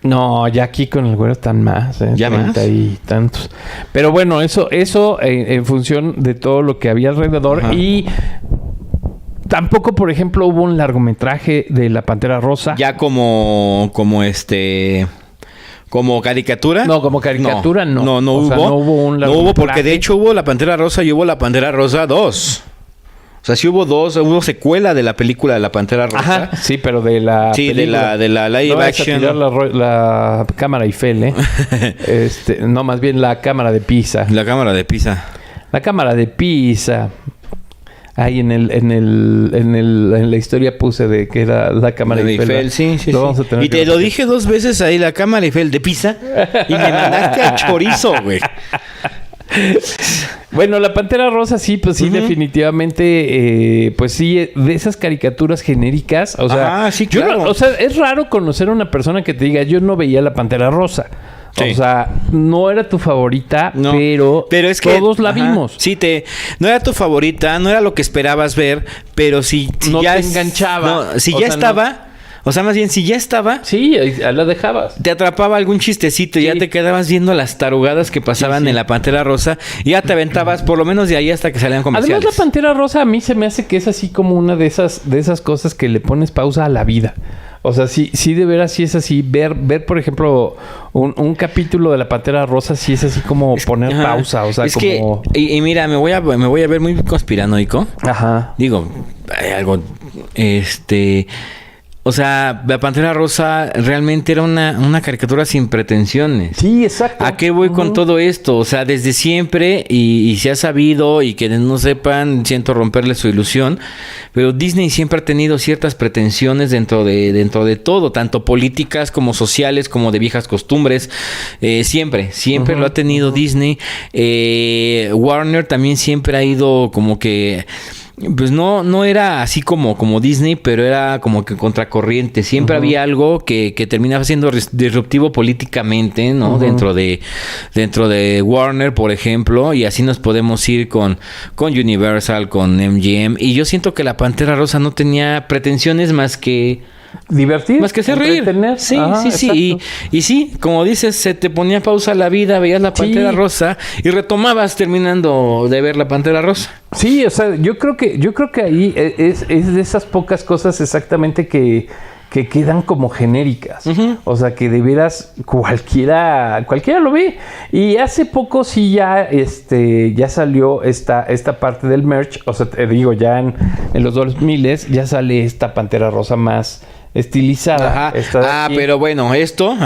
No, ya aquí con el güero están más, ¿Ya 30 más? y tantos. Pero bueno, eso en función de todo lo que había alrededor. Y tampoco, por ejemplo, hubo un largometraje de la Pantera Rosa. Ya como caricatura. No, como caricatura no. No hubo. Sea, no hubo un largometraje. No hubo porque de hecho hubo la Pantera Rosa y hubo la Pantera Rosa 2. O sea, sí hubo secuela de la película de la Pantera Rosa. Sí, pero de la película. de la live action. La cámara Eiffel, no, más bien la cámara de Pisa. La cámara de Pisa. La cámara de Pisa. Ahí en la historia puse de que era la cámara de Eiffel. Sí. Y te lo dije 2 veces ahí, la cámara de Eiffel de Pisa. Y me mandaste al chorizo, güey. Bueno, la Pantera Rosa sí, pues sí, definitivamente, pues sí, de esas caricaturas genéricas, o sea, sí, claro. Es raro conocer a una persona que te diga, yo no veía la Pantera Rosa. Sí. O sea, no era tu favorita, no, pero es que todos la vimos. Sí, no era tu favorita, no era lo que esperabas ver, pero si no ya te enganchaba. No, si ya estaba... No. O sea, más bien, si ya estaba... Sí, la dejabas. Te atrapaba algún chistecito y ya te quedabas viendo las tarugadas que pasaban en la Pantera Rosa y ya te aventabas por lo menos de ahí hasta que salían comerciales. Además, la Pantera Rosa a mí se me hace que es así como una de esas cosas que le pones pausa a la vida. O sea, sí de veras sí es así. Ver por ejemplo, un capítulo de la Pantera Rosa sí es así como poner pausa. O sea, es como... que... Y mira, me voy a ver muy conspiranoico. Ajá. Digo, hay algo... O sea, la Pantera Rosa realmente era una caricatura sin pretensiones. Sí, exacto. ¿A qué voy con todo esto? O sea, desde siempre, y se ha sabido, y quienes no sepan, siento romperle su ilusión, pero Disney siempre ha tenido ciertas pretensiones dentro de todo, tanto políticas como sociales, como de viejas costumbres. Siempre lo ha tenido Disney. Warner también siempre ha ido como que... Pues no era así como Disney, pero era como que contracorriente. Siempre había algo que terminaba siendo disruptivo políticamente, ¿no? Dentro de Warner, por ejemplo, y así nos podemos ir con Universal, con MGM. Y yo siento que la Pantera Rosa no tenía pretensiones más que divertir, más que hacer reír. Sí. Y sí, como dices, se te ponía pausa la vida, veías la Pantera Rosa y retomabas terminando de ver la Pantera Rosa. Sí, o sea, yo creo que ahí es de esas pocas cosas exactamente que quedan como genéricas. O sea, que de veras cualquiera lo ve. Y hace poco sí ya salió esta parte del merch. O sea, te digo, ya en los 2000 ya sale esta Pantera Rosa más estilizada. Pero bueno, esto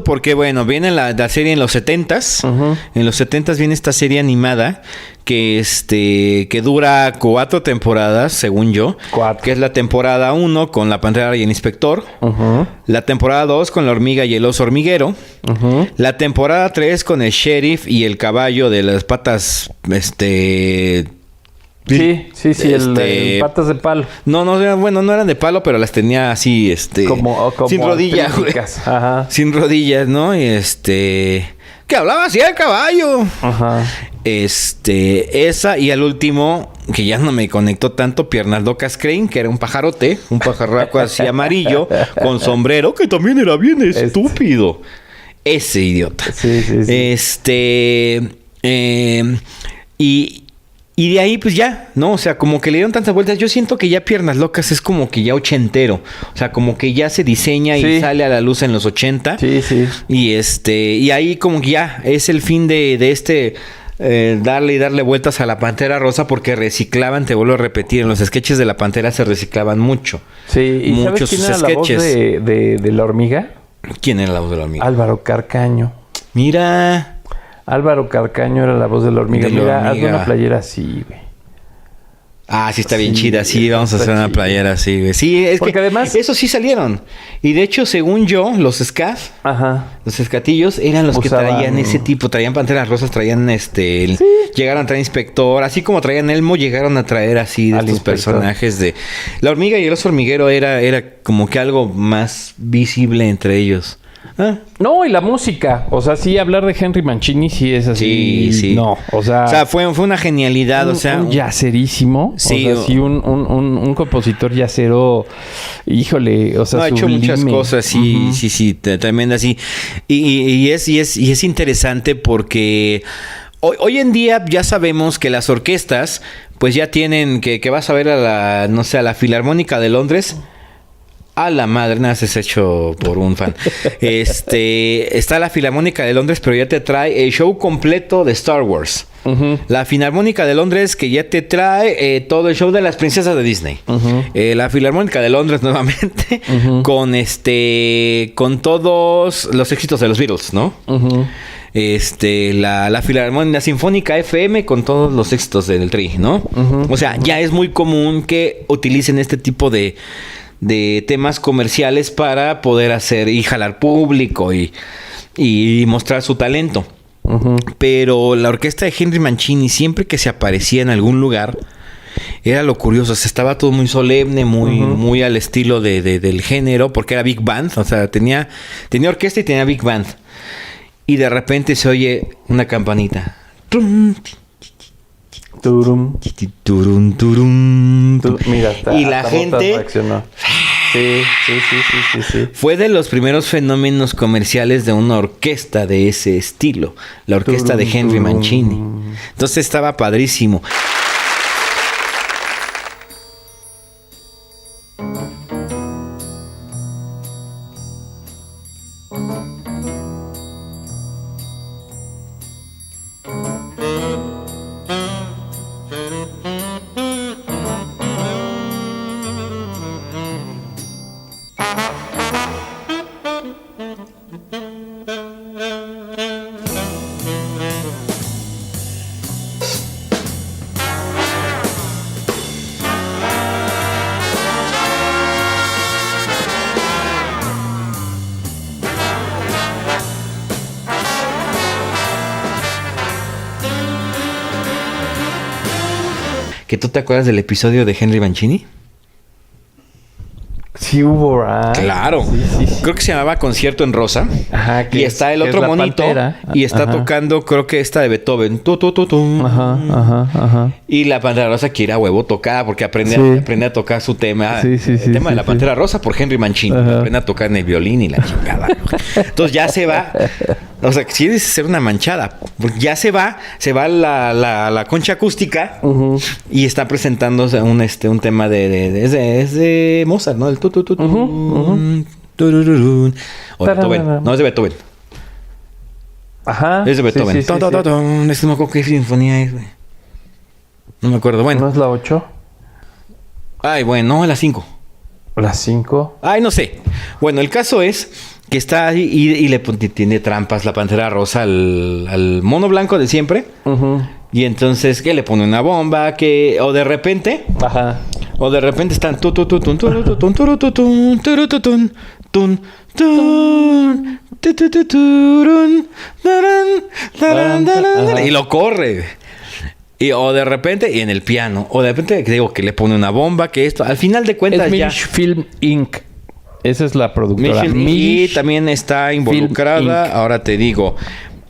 porque bueno, viene la serie en los 70s. En los 70s viene esta serie animada que dura 4 temporadas, según yo. 4. Que es la temporada 1 con la Pantera y el Inspector. La temporada 2 con la Hormiga y el Oso Hormiguero. La temporada 3 con el Sheriff y el Caballo de las patas, Sí, el patas de palo. No eran de palo, pero las tenía así, como sin rodillas, güey. Sin rodillas, ¿no? Y que hablaba así el caballo. Esa, y al último, que ya no me conectó tanto, Piernas Locas Crane, que era un pajarote, un pajarraco así amarillo, con sombrero, que también era bien estúpido. Ese idiota. Sí. Y de ahí, pues ya, ¿no? O sea, como que le dieron tantas vueltas. Yo siento que ya Piernas Locas es como que ya ochentero. O sea, como que ya se diseña y sale a la luz en los 80. Sí. Y ahí como que ya es el fin de darle vueltas a la Pantera Rosa, porque reciclaban, te vuelvo a repetir, en los sketches de la Pantera se reciclaban mucho. Sí, ¿y muchos sabes quién era sketches. La voz de la hormiga? ¿Quién era la voz de la hormiga? Álvaro Carcaño. Mira... Álvaro Carcaño era la voz de la hormiga. Hazme una playera así, güey. Sí, está bien chida. Sí, vamos a hacer una playera así, güey. Sí, es porque además... Eso sí salieron. Y de hecho, según yo, los SCAF, los escatillos, eran los que traían ese tipo. Traían Panteras Rosas, traían llegaron a traer Inspector. Así como traían Elmo, llegaron a traer así de estos personajes de... La hormiga y el oso hormiguero era como que algo más visible entre ellos. No, y la música. O sea, sí, hablar de Henry Mancini sí es así. Sí. No, o sea... fue una genialidad, un yacerísimo. Sí. O sea, sí, un compositor yacero... Híjole, o sea, ha hecho muchas cosas, sí, tremendas, sí. Y es interesante porque... Hoy en día ya sabemos que las orquestas, pues ya tienen... Que vas a ver a la Filarmónica de Londres... A la madre, nada, es hecho por un fan. Está la Filarmónica de Londres, pero ya te trae el show completo de Star Wars. Uh-huh. La Filarmónica de Londres, que ya te trae todo el show de las princesas de Disney. Uh-huh. La Filarmónica de Londres, nuevamente, uh-huh. con todos los éxitos de los Beatles, ¿no? Uh-huh. La Filarmónica Sinfónica FM con todos los éxitos del Tri, ¿no? Uh-huh. O sea, ya es muy común que utilicen este tipo de temas comerciales para poder hacer y jalar público y mostrar su talento. Uh-huh. Pero la orquesta de Henry Mancini, siempre que se aparecía en algún lugar, era lo curioso. O sea, estaba todo muy solemne, muy al estilo del género, porque era big band. O sea, tenía orquesta y tenía big band. Y de repente se oye una campanita. Turum. Turum, turum. Mira, y la gente reaccionó. Sí. Fue de los primeros fenómenos comerciales de una orquesta de ese estilo. La orquesta de Henry Mancini. Entonces estaba padrísimo. ¿Que tú te acuerdas del episodio de Henry Mancini? Sí hubo, ¿verdad? Claro. Sí. Creo que se llamaba Concierto en Rosa. Ajá. Y está el otro monito. Pantera. Y está tocando, creo que esta de Beethoven. Ajá. Y la Pantera Rosa quiere a huevo tocar porque aprende a tocar su tema. El tema de la Pantera Rosa por Henry Mancini. Aprende a tocar en el violín y la chingada. Entonces ya se va. O sea, que sí debe ser una manchada. Porque ya se va la concha acústica y está presentándose un tema de Mozart, ¿no? El o de Beethoven. No, es de Beethoven. Ajá. Es de Beethoven. No me acuerdo qué sinfonía es, güey. No me acuerdo. Bueno. ¿No es la 8? Ay, bueno, no, la 5. ¿La 5? Ay, no sé. Bueno, el caso es que está ahí y le tiene trampas la Pantera Rosa al mono blanco de siempre. Y entonces que le pone una bomba o de repente. Ajá. O de repente están y lo corre. O de repente, y en el piano. O de repente, digo, que le pone una bomba, que esto. Al final de cuentas, es Mish Film Inc. Esa es la productora. Y también está involucrada. Ahora te digo.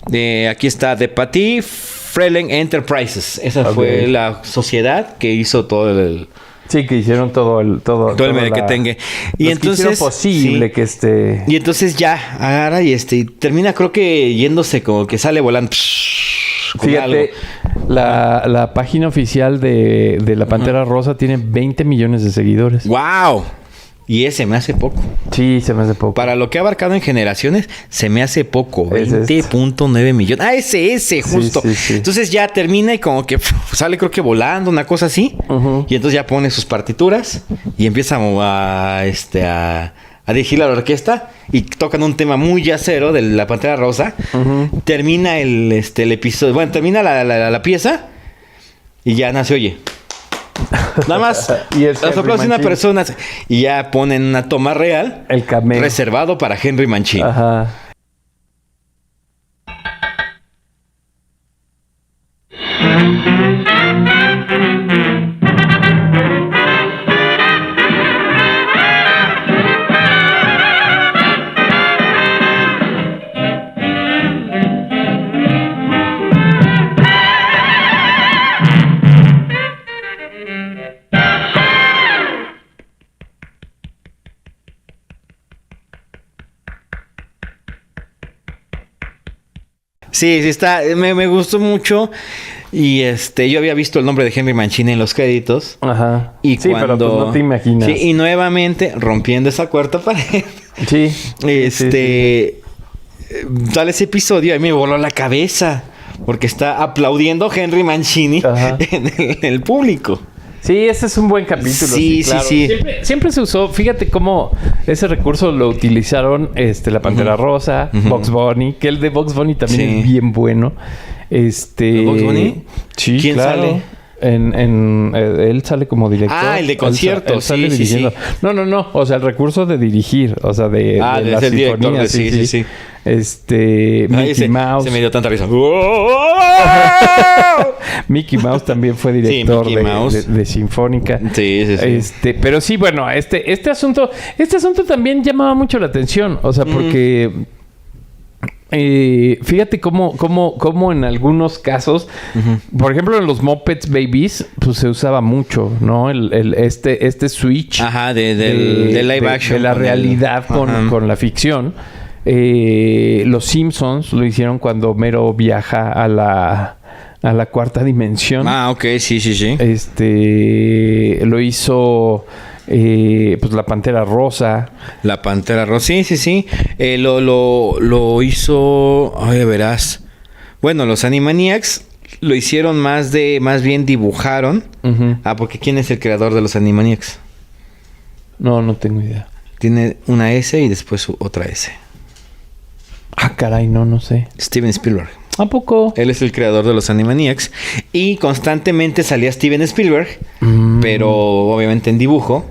Aquí está de Patty Frelen Enterprises. Esa fue la sociedad que hizo todo el... Sí, que hicieron todo el merequetengue. Y entonces hicieron posible que Y entonces ya agarra y termina, creo que yéndose, como que sale volando. Fíjate, la página oficial de la Pantera Rosa tiene 20 millones de seguidores. ¡Wow! Y ese me hace poco. Sí, se me hace poco. Para lo que ha abarcado en generaciones, se me hace poco. 20.9 millones. ¡Ah, ese! Justo. Sí. Entonces ya termina y como que sale, creo que volando, una cosa así. Y entonces ya pone sus partituras y empieza a dirigir la orquesta y tocan un tema muy yacero de la Pantera Rosa. Termina el episodio. Bueno, termina la pieza y ya nace, oye. Nada más las aplausos de una persona y ya ponen una toma real, el cameo reservado para Henry Mancini. Ajá. Sí, está. Me gustó mucho. Y yo había visto el nombre de Henry Mancini en los créditos. Ajá. Y sí, pero pues no te imaginas. Sí, y nuevamente, rompiendo esa cuarta pared. Sí. Sale ese episodio y me voló la cabeza. Porque está aplaudiendo Henry Mancini en el público. Sí, ese es un buen capítulo. Sí, claro. Sí. Siempre se usó. Fíjate cómo ese recurso lo utilizaron la Pantera Rosa, Bugs Bunny, que el de Bugs Bunny también es bien bueno. ¿Bugs Bunny? Sí, ¿Quién sale? Él sale como director. Ah, el de concierto. Él sale dirigiendo. No. O sea, el recurso de dirigir. O sea, de la el sinfonía. Director sí. Mickey Mouse. Se me dio tanta risa. Mickey Mouse también fue director de Sinfónica. Sí. Pero sí, bueno, este asunto también llamaba mucho la atención. O sea, porque fíjate cómo en algunos casos, por ejemplo, en los Muppets Babies, pues se usaba mucho, ¿no? Este switch de live action. De la realidad con la ficción. Los Simpsons lo hicieron cuando Homero viaja a la cuarta dimensión. Ah, ok, sí. Lo hizo pues la Pantera Rosa. La Pantera Rosa, sí. Lo hizo... Ay, verás. Bueno, los Animaniacs lo hicieron más bien dibujaron. Porque ¿quién es el creador de los Animaniacs? No tengo idea. Tiene una S y después otra S. Ah, caray, no sé. Steven Spielberg. ¿A poco? Él es el creador de los Animaniacs. Y constantemente salía Steven Spielberg, pero obviamente en dibujo,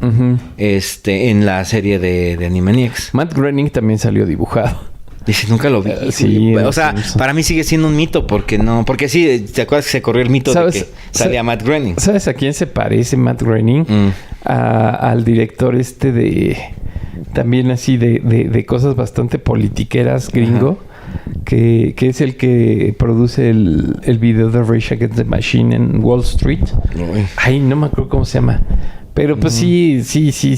en la serie de Animaniacs. Matt Groening también salió dibujado. Dice, nunca lo vi. Sí, o sea, para mí sigue siendo un mito, porque sí, ¿te acuerdas que se corrió el mito de que salía Matt Groening? ¿Sabes a quién se parece Matt Groening? Al director también así de cosas bastante politiqueras gringo, que es el que produce el video de Rage Against the Machine en Wall Street. Ay, no me acuerdo cómo se llama. Pero pues sí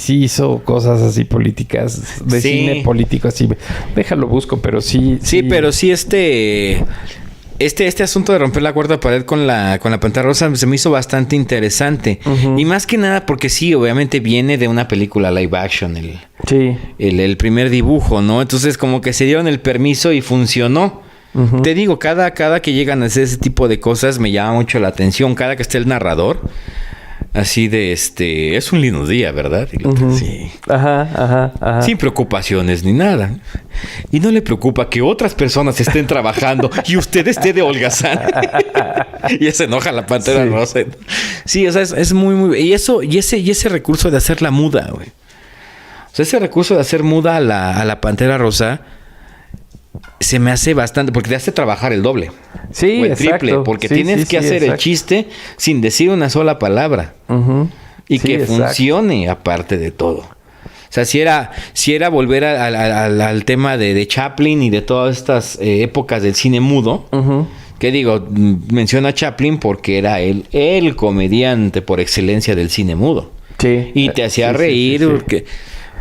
hizo cosas así políticas, de cine político así. Déjalo busco, pero sí. Sí, pero sí Este asunto de romper la cuarta pared con la Pantera Rosa se me hizo bastante interesante. Y más que nada porque sí, obviamente viene de una película live action el primer dibujo, ¿no? Entonces como que se dieron el permiso y funcionó. Te digo, cada que llegan a hacer ese tipo de cosas me llama mucho la atención. Cada que esté el narrador, así de es un lindo día, ¿verdad? Sí. Ajá. Sin preocupaciones ni nada. Y no le preocupa que otras personas estén trabajando y usted esté de holgazán. Y se enoja la Pantera Rosa. Sí, o sea, es muy, muy... Y ese recurso de hacerla muda, güey. O sea, ese recurso de hacer muda a la Pantera Rosa se me hace bastante... Porque te hace trabajar el doble. Sí, o el triple. Porque tienes que hacer el chiste sin decir una sola palabra. Y que funcione aparte de todo. O sea, si era volver al tema de Chaplin y de todas estas épocas del cine mudo... Que digo, menciona a Chaplin porque era el comediante por excelencia del cine mudo. Sí. Y te hacía reír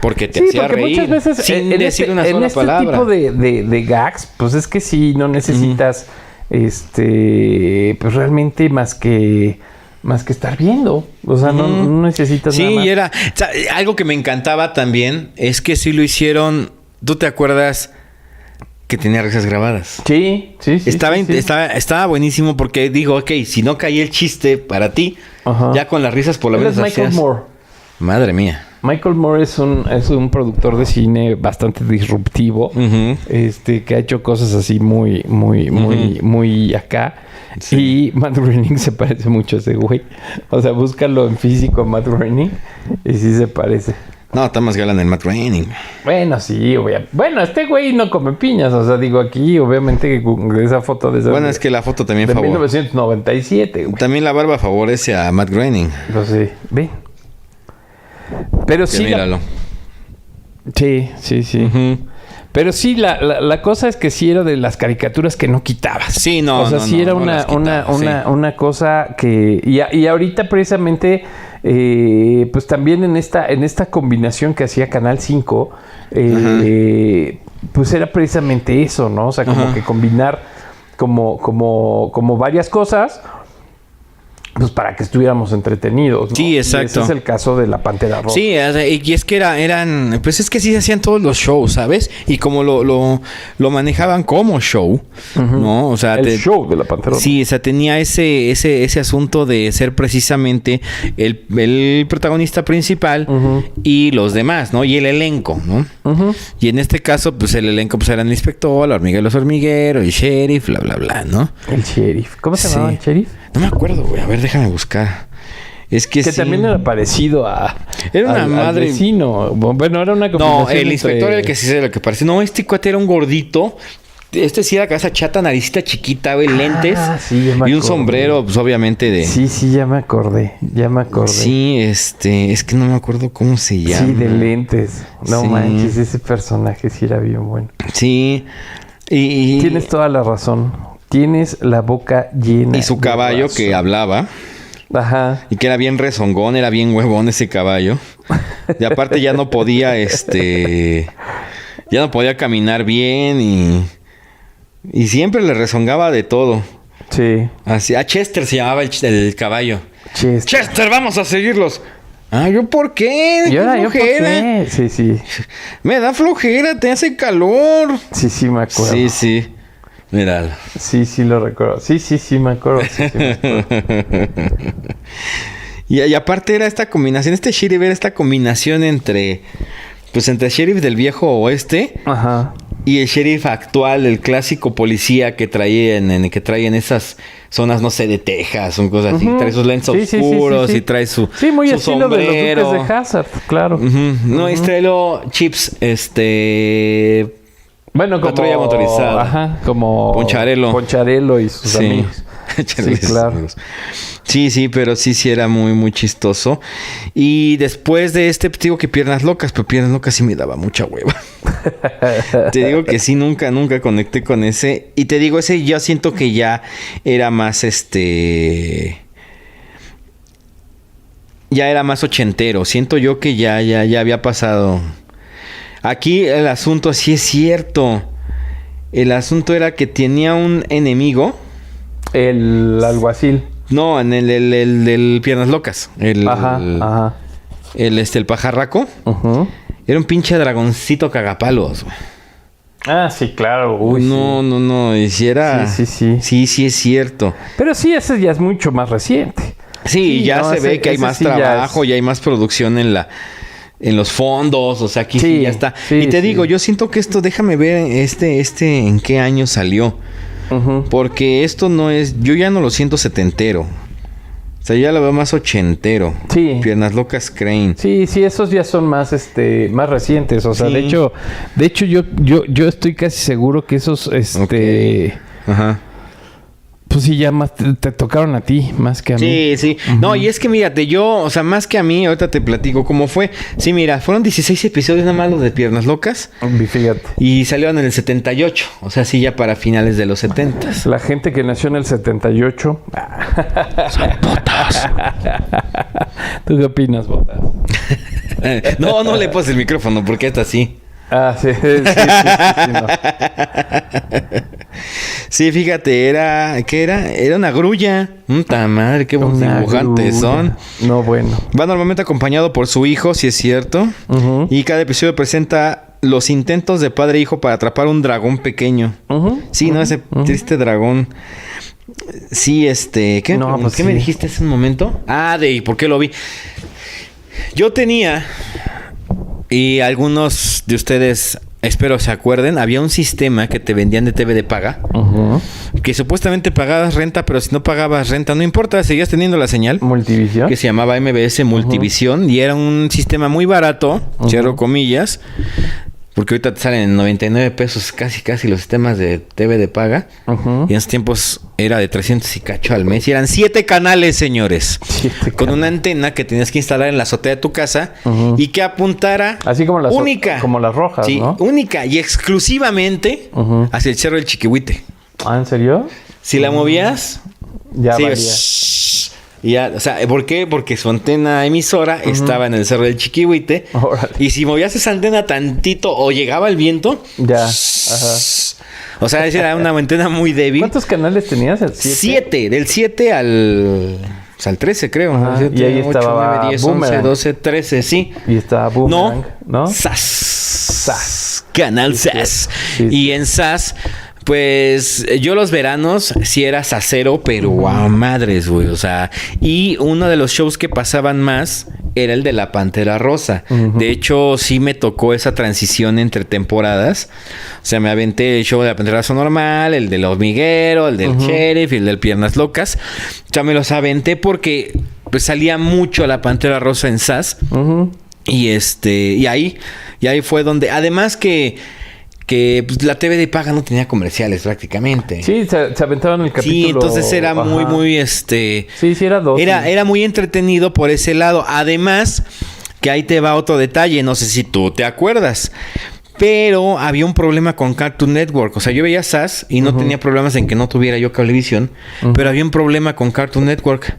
porque te hacía reír muchas veces sin decir una sola palabra. En este tipo de gags, pues es que sí, no necesitas pues realmente más que estar viendo. O sea, no necesitas nada más. Sí, era... O sea, algo que me encantaba también es que sí lo hicieron... ¿Tú te acuerdas que tenía risas grabadas? Sí. Estaba buenísimo porque digo, ok, si no caía el chiste para ti, ya con las risas por lo menos Michael Moore. Madre mía. Michael Moore es un productor de cine bastante disruptivo, que ha hecho cosas así muy acá. Sí. Y Matt Groening se parece mucho a ese güey. O sea, búscalo en físico a Matt Groening y sí se parece. No, está más galán el Matt Groening. Bueno, sí, obviamente. Bueno, este güey no come piñas. O sea, digo aquí, obviamente, esa foto de... Bueno, es que la foto también favorece. De 1997, güey. También la barba favorece a Matt Groening. Pues sí, ve. Pero sí... Míralo. Sí. Pero sí, la cosa es que sí era de las caricaturas que no quitabas. Sí, no. O sea, sí era una cosa que... Y ahorita precisamente... pues también en esta combinación que hacía Canal 5, pues era precisamente eso, ¿no? O sea, como que combinar como varias cosas pues para que estuviéramos entretenidos, ¿no? Sí, exacto. Y ese es el caso de la Pantera Rosa. Sí, y es que eran, pues es que sí se hacían todos los shows, ¿sabes? Y como lo manejaban como show, ¿no? O sea, el show de la Pantera Rosa. Sí, o sea, tenía ese asunto de ser precisamente el protagonista principal y los demás, ¿no? Y el elenco, ¿no? Y en este caso, pues el elenco pues era el inspector, la hormiga y los hormigueros, el sheriff, bla, bla, bla, ¿no? El sheriff. ¿Cómo se llamaba el sheriff? No me acuerdo, güey. A ver, déjame buscar. Es que sí. También era parecido a... Era una madre... al vecino. Bueno, era una combinación. No, el inspector era el que sí se lo que parecía. No, este cuate era un gordito. Este sí era cabeza chata, naricita chiquita, güey, lentes. Sí, ya me y un acordé. Sombrero, pues obviamente de... Sí, ya me acordé. Sí, es que no me acuerdo cómo se llama. Sí, de lentes. No Sí. manches, ese personaje sí era bien bueno. Sí. Y Tienes toda la razón. Tienes la boca llena. y su caballo razón. que hablaba. Ajá. Y que era bien rezongón, era bien huevón ese caballo. Y aparte ya no podía, ya no podía caminar bien y siempre le rezongaba de todo. Sí. Así, a Chester se llamaba el caballo. Chester. Chester, vamos a seguirlos. Ah, ¿yo por qué? ¿Y ahora ¿Qué yo por flojera? qué? Sí. Me da flojera, te hace calor. Sí, me acuerdo. Sí. Míralo. Sí, lo recuerdo. Sí, me acuerdo. Y aparte era esta combinación, este sheriff era esta combinación entre sheriff del viejo oeste. Ajá. Y el sheriff actual, el clásico policía que trae en esas zonas, no sé, de Texas, son cosas así. Trae sus lentes oscuros y trae su muy su estilo sombrero. de los Duques de Hazzard, claro. No, estrelo Chips, Bueno, como... patrulla motorizada. Ajá, como... Poncharelo y sus amigos. Sí, claro. Sí, pero sí era muy, muy chistoso. Y después de pues, digo que Piernas Locas, pero Piernas Locas sí me daba mucha hueva. Te digo que sí, nunca conecté con ese. Y te digo, ese yo siento que ya era más, ya era más ochentero. Siento yo que ya había pasado. Aquí el asunto sí es cierto. El asunto era que tenía un enemigo. El alguacil. No, en el Piernas Locas. Ajá. El pajarraco. Era un pinche dragoncito cagapalos, güey. Ah, sí, claro. Uy, no. Y si era... Sí. Sí, es cierto. Pero sí, ese ya es mucho más reciente. Sí, ya se ve que hay más trabajo, ya hay más producción en los fondos. O sea, aquí sí ya está. Y te digo, yo siento que esto... Déjame ver en qué año salió. Porque esto no es... Yo ya no lo siento setentero. O sea, ya lo veo más ochentero. Sí. Piernas Locas Crane. Sí, esos ya son más más recientes. O sea, sí. de hecho yo estoy casi seguro que esos Okay. Ajá. Pues sí, ya más te tocaron a ti, más que a mí. Sí. No, y es que mírate, o sea, más que a mí, ahorita te platico cómo fue. Sí, mira, fueron 16 episodios nada más los de Piernas Locas. Fíjate. Y salieron en el 78. O sea, sí, ya para finales de los 70. La gente que nació en el 78. Son botas. ¿Tú qué opinas, Botas? No le poses el micrófono porque está así. Ah, sí, no. Sí, fíjate, ¿qué era? Era una grulla. ¡Puta madre! ¡Qué buenos dibujantes son! No, bueno. Va normalmente acompañado por su hijo, si es cierto. Y cada episodio presenta los intentos de padre e hijo para atrapar un dragón pequeño. Sí, ¿no? Ese triste dragón. Sí, ¿qué me dijiste hace un momento? ¿por qué lo vi? Yo tenía... Y algunos de ustedes, espero se acuerden, había un sistema que te vendían de TV de paga. Que supuestamente pagabas renta, pero si no pagabas renta, no importa, seguías teniendo la señal. Multivisión. Que se llamaba MBS Multivisión. Y era un sistema muy barato, cierro comillas. Porque ahorita te salen en 99 pesos casi los sistemas de TV de paga. Y en esos tiempos era de 300 y cacho al mes. Y eran 7 canales, señores. Con una antena que tenías que instalar en la azotea de tu casa. Y que apuntara... Así como las única. Como las rojas, sí, ¿no? Única y exclusivamente hacia el Cerro del Chiquihuite. ¿Ah, en serio? Si la movías... Ya sí, valía. Y ya, o sea, ¿por qué? Porque su antena emisora estaba en el Cerro del Chiquihuite. Órale. Y si movías esa antena tantito o llegaba el viento... Ya, ajá. O sea, esa era una antena muy débil. ¿Cuántos canales tenías? 7. Del 7 al O sea, el 13 creo. Ajá, 7, y ahí 8, estaba 9, 10, Boomerang. 11, 12, 13, sí. Y estaba Boomerang, ¿no? SAS. Canal Sí, SAS. sí. Y en SAS, pues yo los veranos sí era sasero, pero a madres, güey. O sea, y uno de los shows que pasaban más era el de La Pantera Rosa. De hecho, sí me tocó esa transición entre temporadas. O sea, me aventé el show de La Pantera Rosa normal, el del hormiguero, el del sheriff y el del Piernas Locas. O sea, me los aventé porque pues, salía mucho La Pantera Rosa en SAS. Y y ahí fue donde, además que pues, la TV de paga no tenía comerciales prácticamente. Sí, se aventaban el capítulo. Sí, entonces era muy Sí, era dócil. Era muy entretenido por ese lado. Además, que ahí te va otro detalle, no sé si tú te acuerdas. Pero había un problema con Cartoon Network. O sea, yo veía SAS y no tenía problemas en que no tuviera yo Cablevisión. Pero había un problema con Cartoon Network.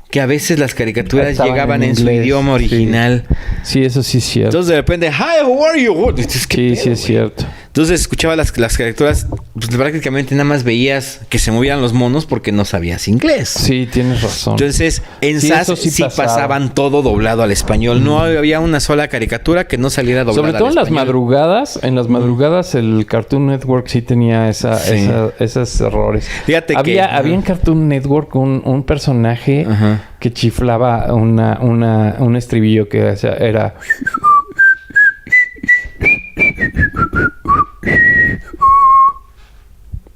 Que a veces las caricaturas Estaban llegaban en su inglés, idioma original. Sí, eso sí es cierto. Entonces de repente, hi, how are you? Sí, sí es cierto. Entonces escuchaba las caricaturas, pues prácticamente nada más veías que se movieran los monos porque no sabías inglés. Sí, tienes razón. Entonces en Sí, SAS eso sí sí pasaba. pasaban todo doblado al español. No había una sola caricatura que no saliera doblada Sobre todo en al las español. madrugadas, el Cartoon Network sí tenía esos errores. Fíjate había en Cartoon Network un personaje que chiflaba un estribillo que era...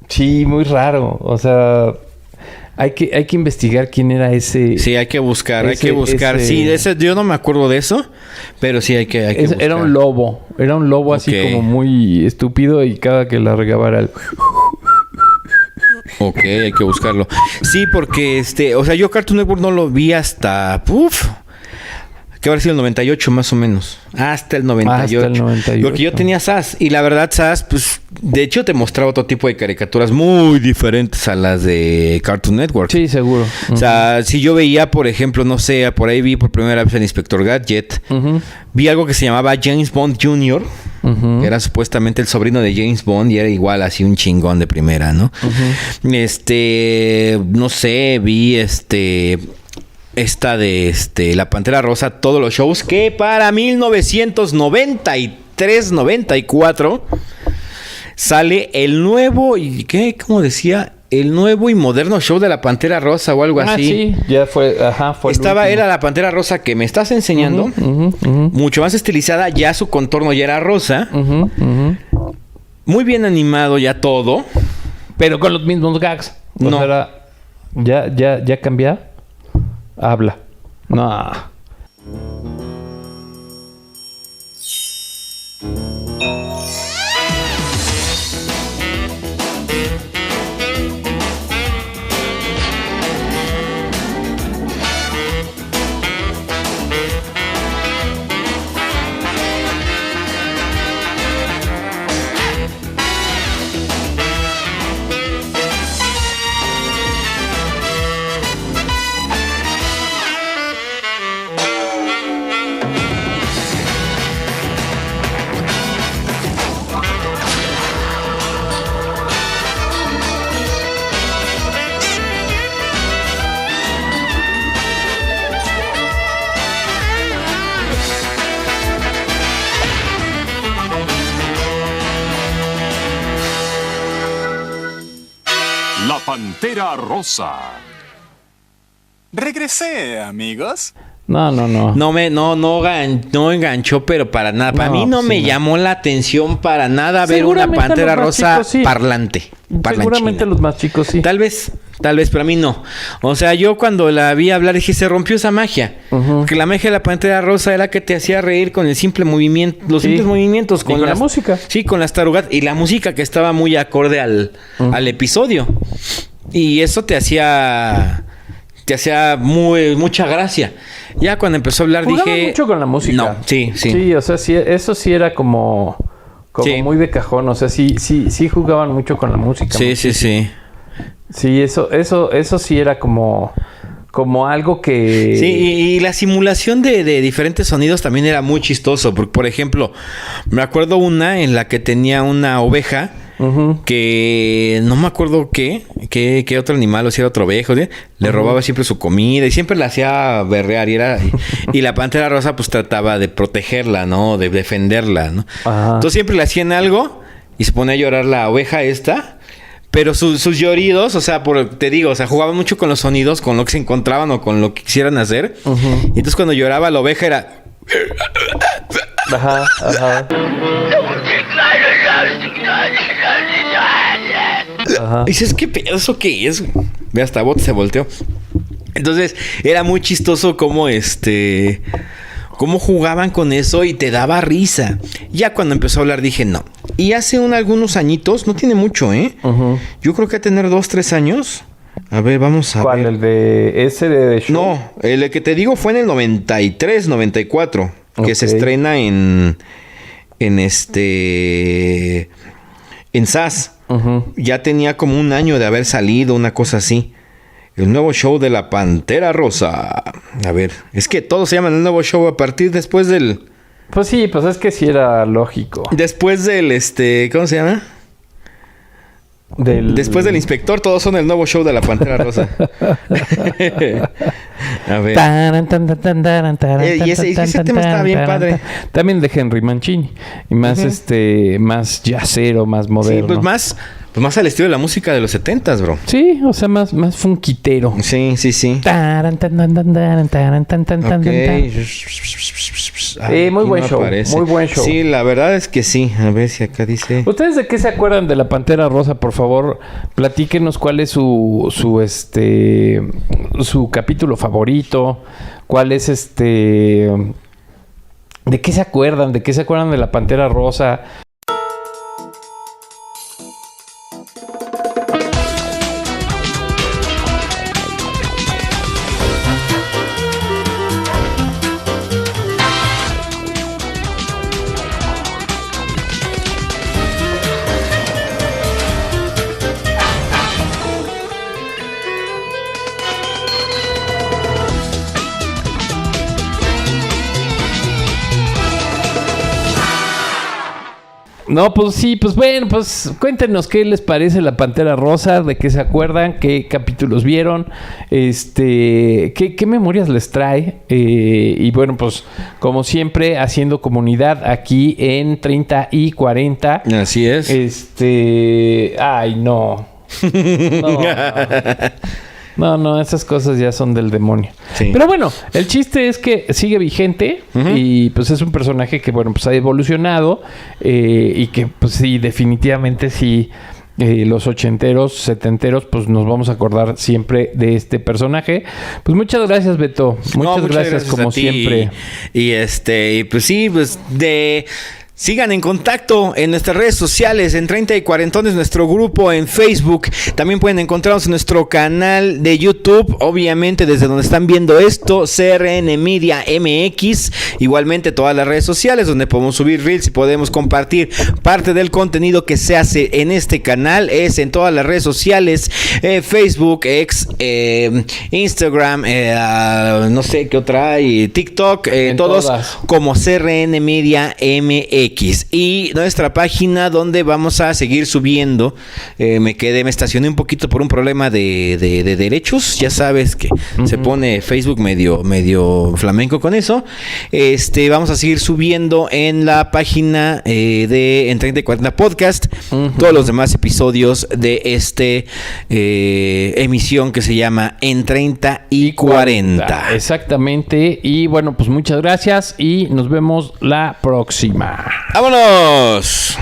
Sí, muy raro. O sea, hay que investigar quién era ese... Sí, hay que buscar. ese- Sí, yo no me acuerdo de eso, pero sí hay que buscar. Era un lobo. Era un lobo así Ok. como muy estúpido y cada que la regaba era el... Ok, hay que buscarlo. Sí, porque o sea, yo Cartoon Network no lo vi hasta que habrá sido el 98 más o menos. Hasta el 98. Hasta el 98. Porque yo tenía SAS y la verdad SAS, pues, de hecho te mostraba otro tipo de caricaturas muy diferentes a las de Cartoon Network. Sí, seguro. O sea, si yo veía, por ejemplo, no sé, por ahí vi por primera vez el Inspector Gadget. Vi algo que se llamaba James Bond Jr., que era supuestamente el sobrino de James Bond y era igual así un chingón de primera, ¿no? No sé, vi esta de La Pantera Rosa, todos los shows que para 1993-94 sale el nuevo y ¿cómo decía? El nuevo y moderno show de La Pantera Rosa o algo así. Sí, ya fue, fue el último. Era La Pantera Rosa que me estás enseñando, mucho más estilizada, ya su contorno ya era rosa, muy bien animado ya todo. Pero con los mismos gags. O No. sea, ya cambia. Habla. No. La Pantera Rosa. Regresé, amigos. No. No enganchó, pero para nada. Para mí no me llamó la atención para nada ver una Seguramente Pantera los más Rosa chicos, sí. parlante. Seguramente parlanchina. los más chicos sí. Tal vez, pero a mí no. O sea, yo cuando la vi hablar dije, se rompió esa magia. Porque la magia de la Pantera Rosa era que te hacía reír con el simple movimiento, los Sí. simples movimientos. Y con la música. Sí, con las tarugadas. Y la música que estaba muy acorde al episodio. Y eso te hacía mucha gracia. Ya cuando empezó a hablar Jugaba dije... mucho con la música. No, sí. Sí, o sea, sí, eso sí era como Sí. muy de cajón. O sea, sí jugaban mucho con la música. Sí. Sí, eso sí era como algo que... Sí, y la simulación de diferentes sonidos también era muy chistoso. Porque, por ejemplo, me acuerdo una en la que tenía una oveja que no me acuerdo qué otro animal, o si era otro ovejo, ¿sí? Le robaba siempre su comida y siempre la hacía berrear y la Pantera Rosa pues trataba de protegerla, ¿no? De defenderla, ¿no? Entonces siempre le hacían algo y se ponía a llorar la oveja esta. Pero sus lloridos, o sea, te digo, o sea, jugaban mucho con los sonidos, con lo que se encontraban o con lo que quisieran hacer. Y entonces cuando lloraba la oveja era... Ajá. Y dices, ¿qué pedo? ¿Eso qué es? Ve, hasta Bot se volteó. Entonces, era muy chistoso cómo cómo jugaban con eso y te daba risa. Ya cuando empezó a hablar dije, no. Y hace algunos añitos, no tiene mucho, ¿eh? Yo creo que a tener 2-3 años. A ver, vamos a ver. ¿Cuál? ¿El de ese de show? No, el que te digo fue en el 93, 94. Que se estrena en SAS. Ya tenía como un año de haber salido, una cosa así. El nuevo show de la Pantera Rosa. A ver, es que todos se llaman el nuevo show a partir después del... Pues sí, pues es que sí era lógico. Después del, ¿cómo se llama? Después del inspector, todos son el nuevo show de la Pantera Rosa. A ver. Y ese tema estaba bien padre. También de Henry Mancini. Y más, más jazzero, más moderno. Sí, pues más al estilo de la música de los 70s, bro. Sí, o sea, más funkitero. Sí. Muy buen show. Muy buen show. Sí, la verdad es que sí. A ver si acá dice... ¿Ustedes de qué se acuerdan de la Pantera Rosa? Por favor, platíquenos cuál es su capítulo favorito. ¿Cuál es ¿De qué se acuerdan? ¿De qué se acuerdan de la Pantera Rosa? No, pues sí, pues bueno, pues cuéntenos qué les parece la Pantera Rosa, de qué se acuerdan, qué capítulos vieron, qué memorias les trae. Y bueno, pues como siempre, haciendo comunidad aquí en 30 y 40. Así es. Ay, no. No, esas cosas ya son del demonio. Sí. Pero bueno, el chiste es que sigue vigente y pues es un personaje que, bueno, pues ha evolucionado y que pues sí, definitivamente sí, los 80s, 70s, pues nos vamos a acordar siempre de este personaje. Pues muchas gracias, Beto. Muchas gracias como siempre. Y pues sí, pues sigan en contacto en nuestras redes sociales, en 30 y Cuarentones, nuestro grupo en Facebook. También pueden encontrarnos en nuestro canal de YouTube, obviamente desde donde están viendo esto, CRN Media MX. Igualmente todas las redes sociales donde podemos subir reels y podemos compartir parte del contenido que se hace en este canal. Es en todas las redes sociales, Facebook, Instagram, no sé qué otra hay, TikTok, todos todas, como CRN Media MX. Y nuestra página donde vamos a seguir subiendo. Me estacioné un poquito por un problema de derechos. Ya sabes que se pone Facebook medio flamenco con eso. Vamos a seguir subiendo en la página de En 30 y 40 Podcast todos los demás episodios de emisión que se llama En 30 y 40. Exactamente. Y bueno, pues muchas gracias y nos vemos la próxima. ¡Vámonos!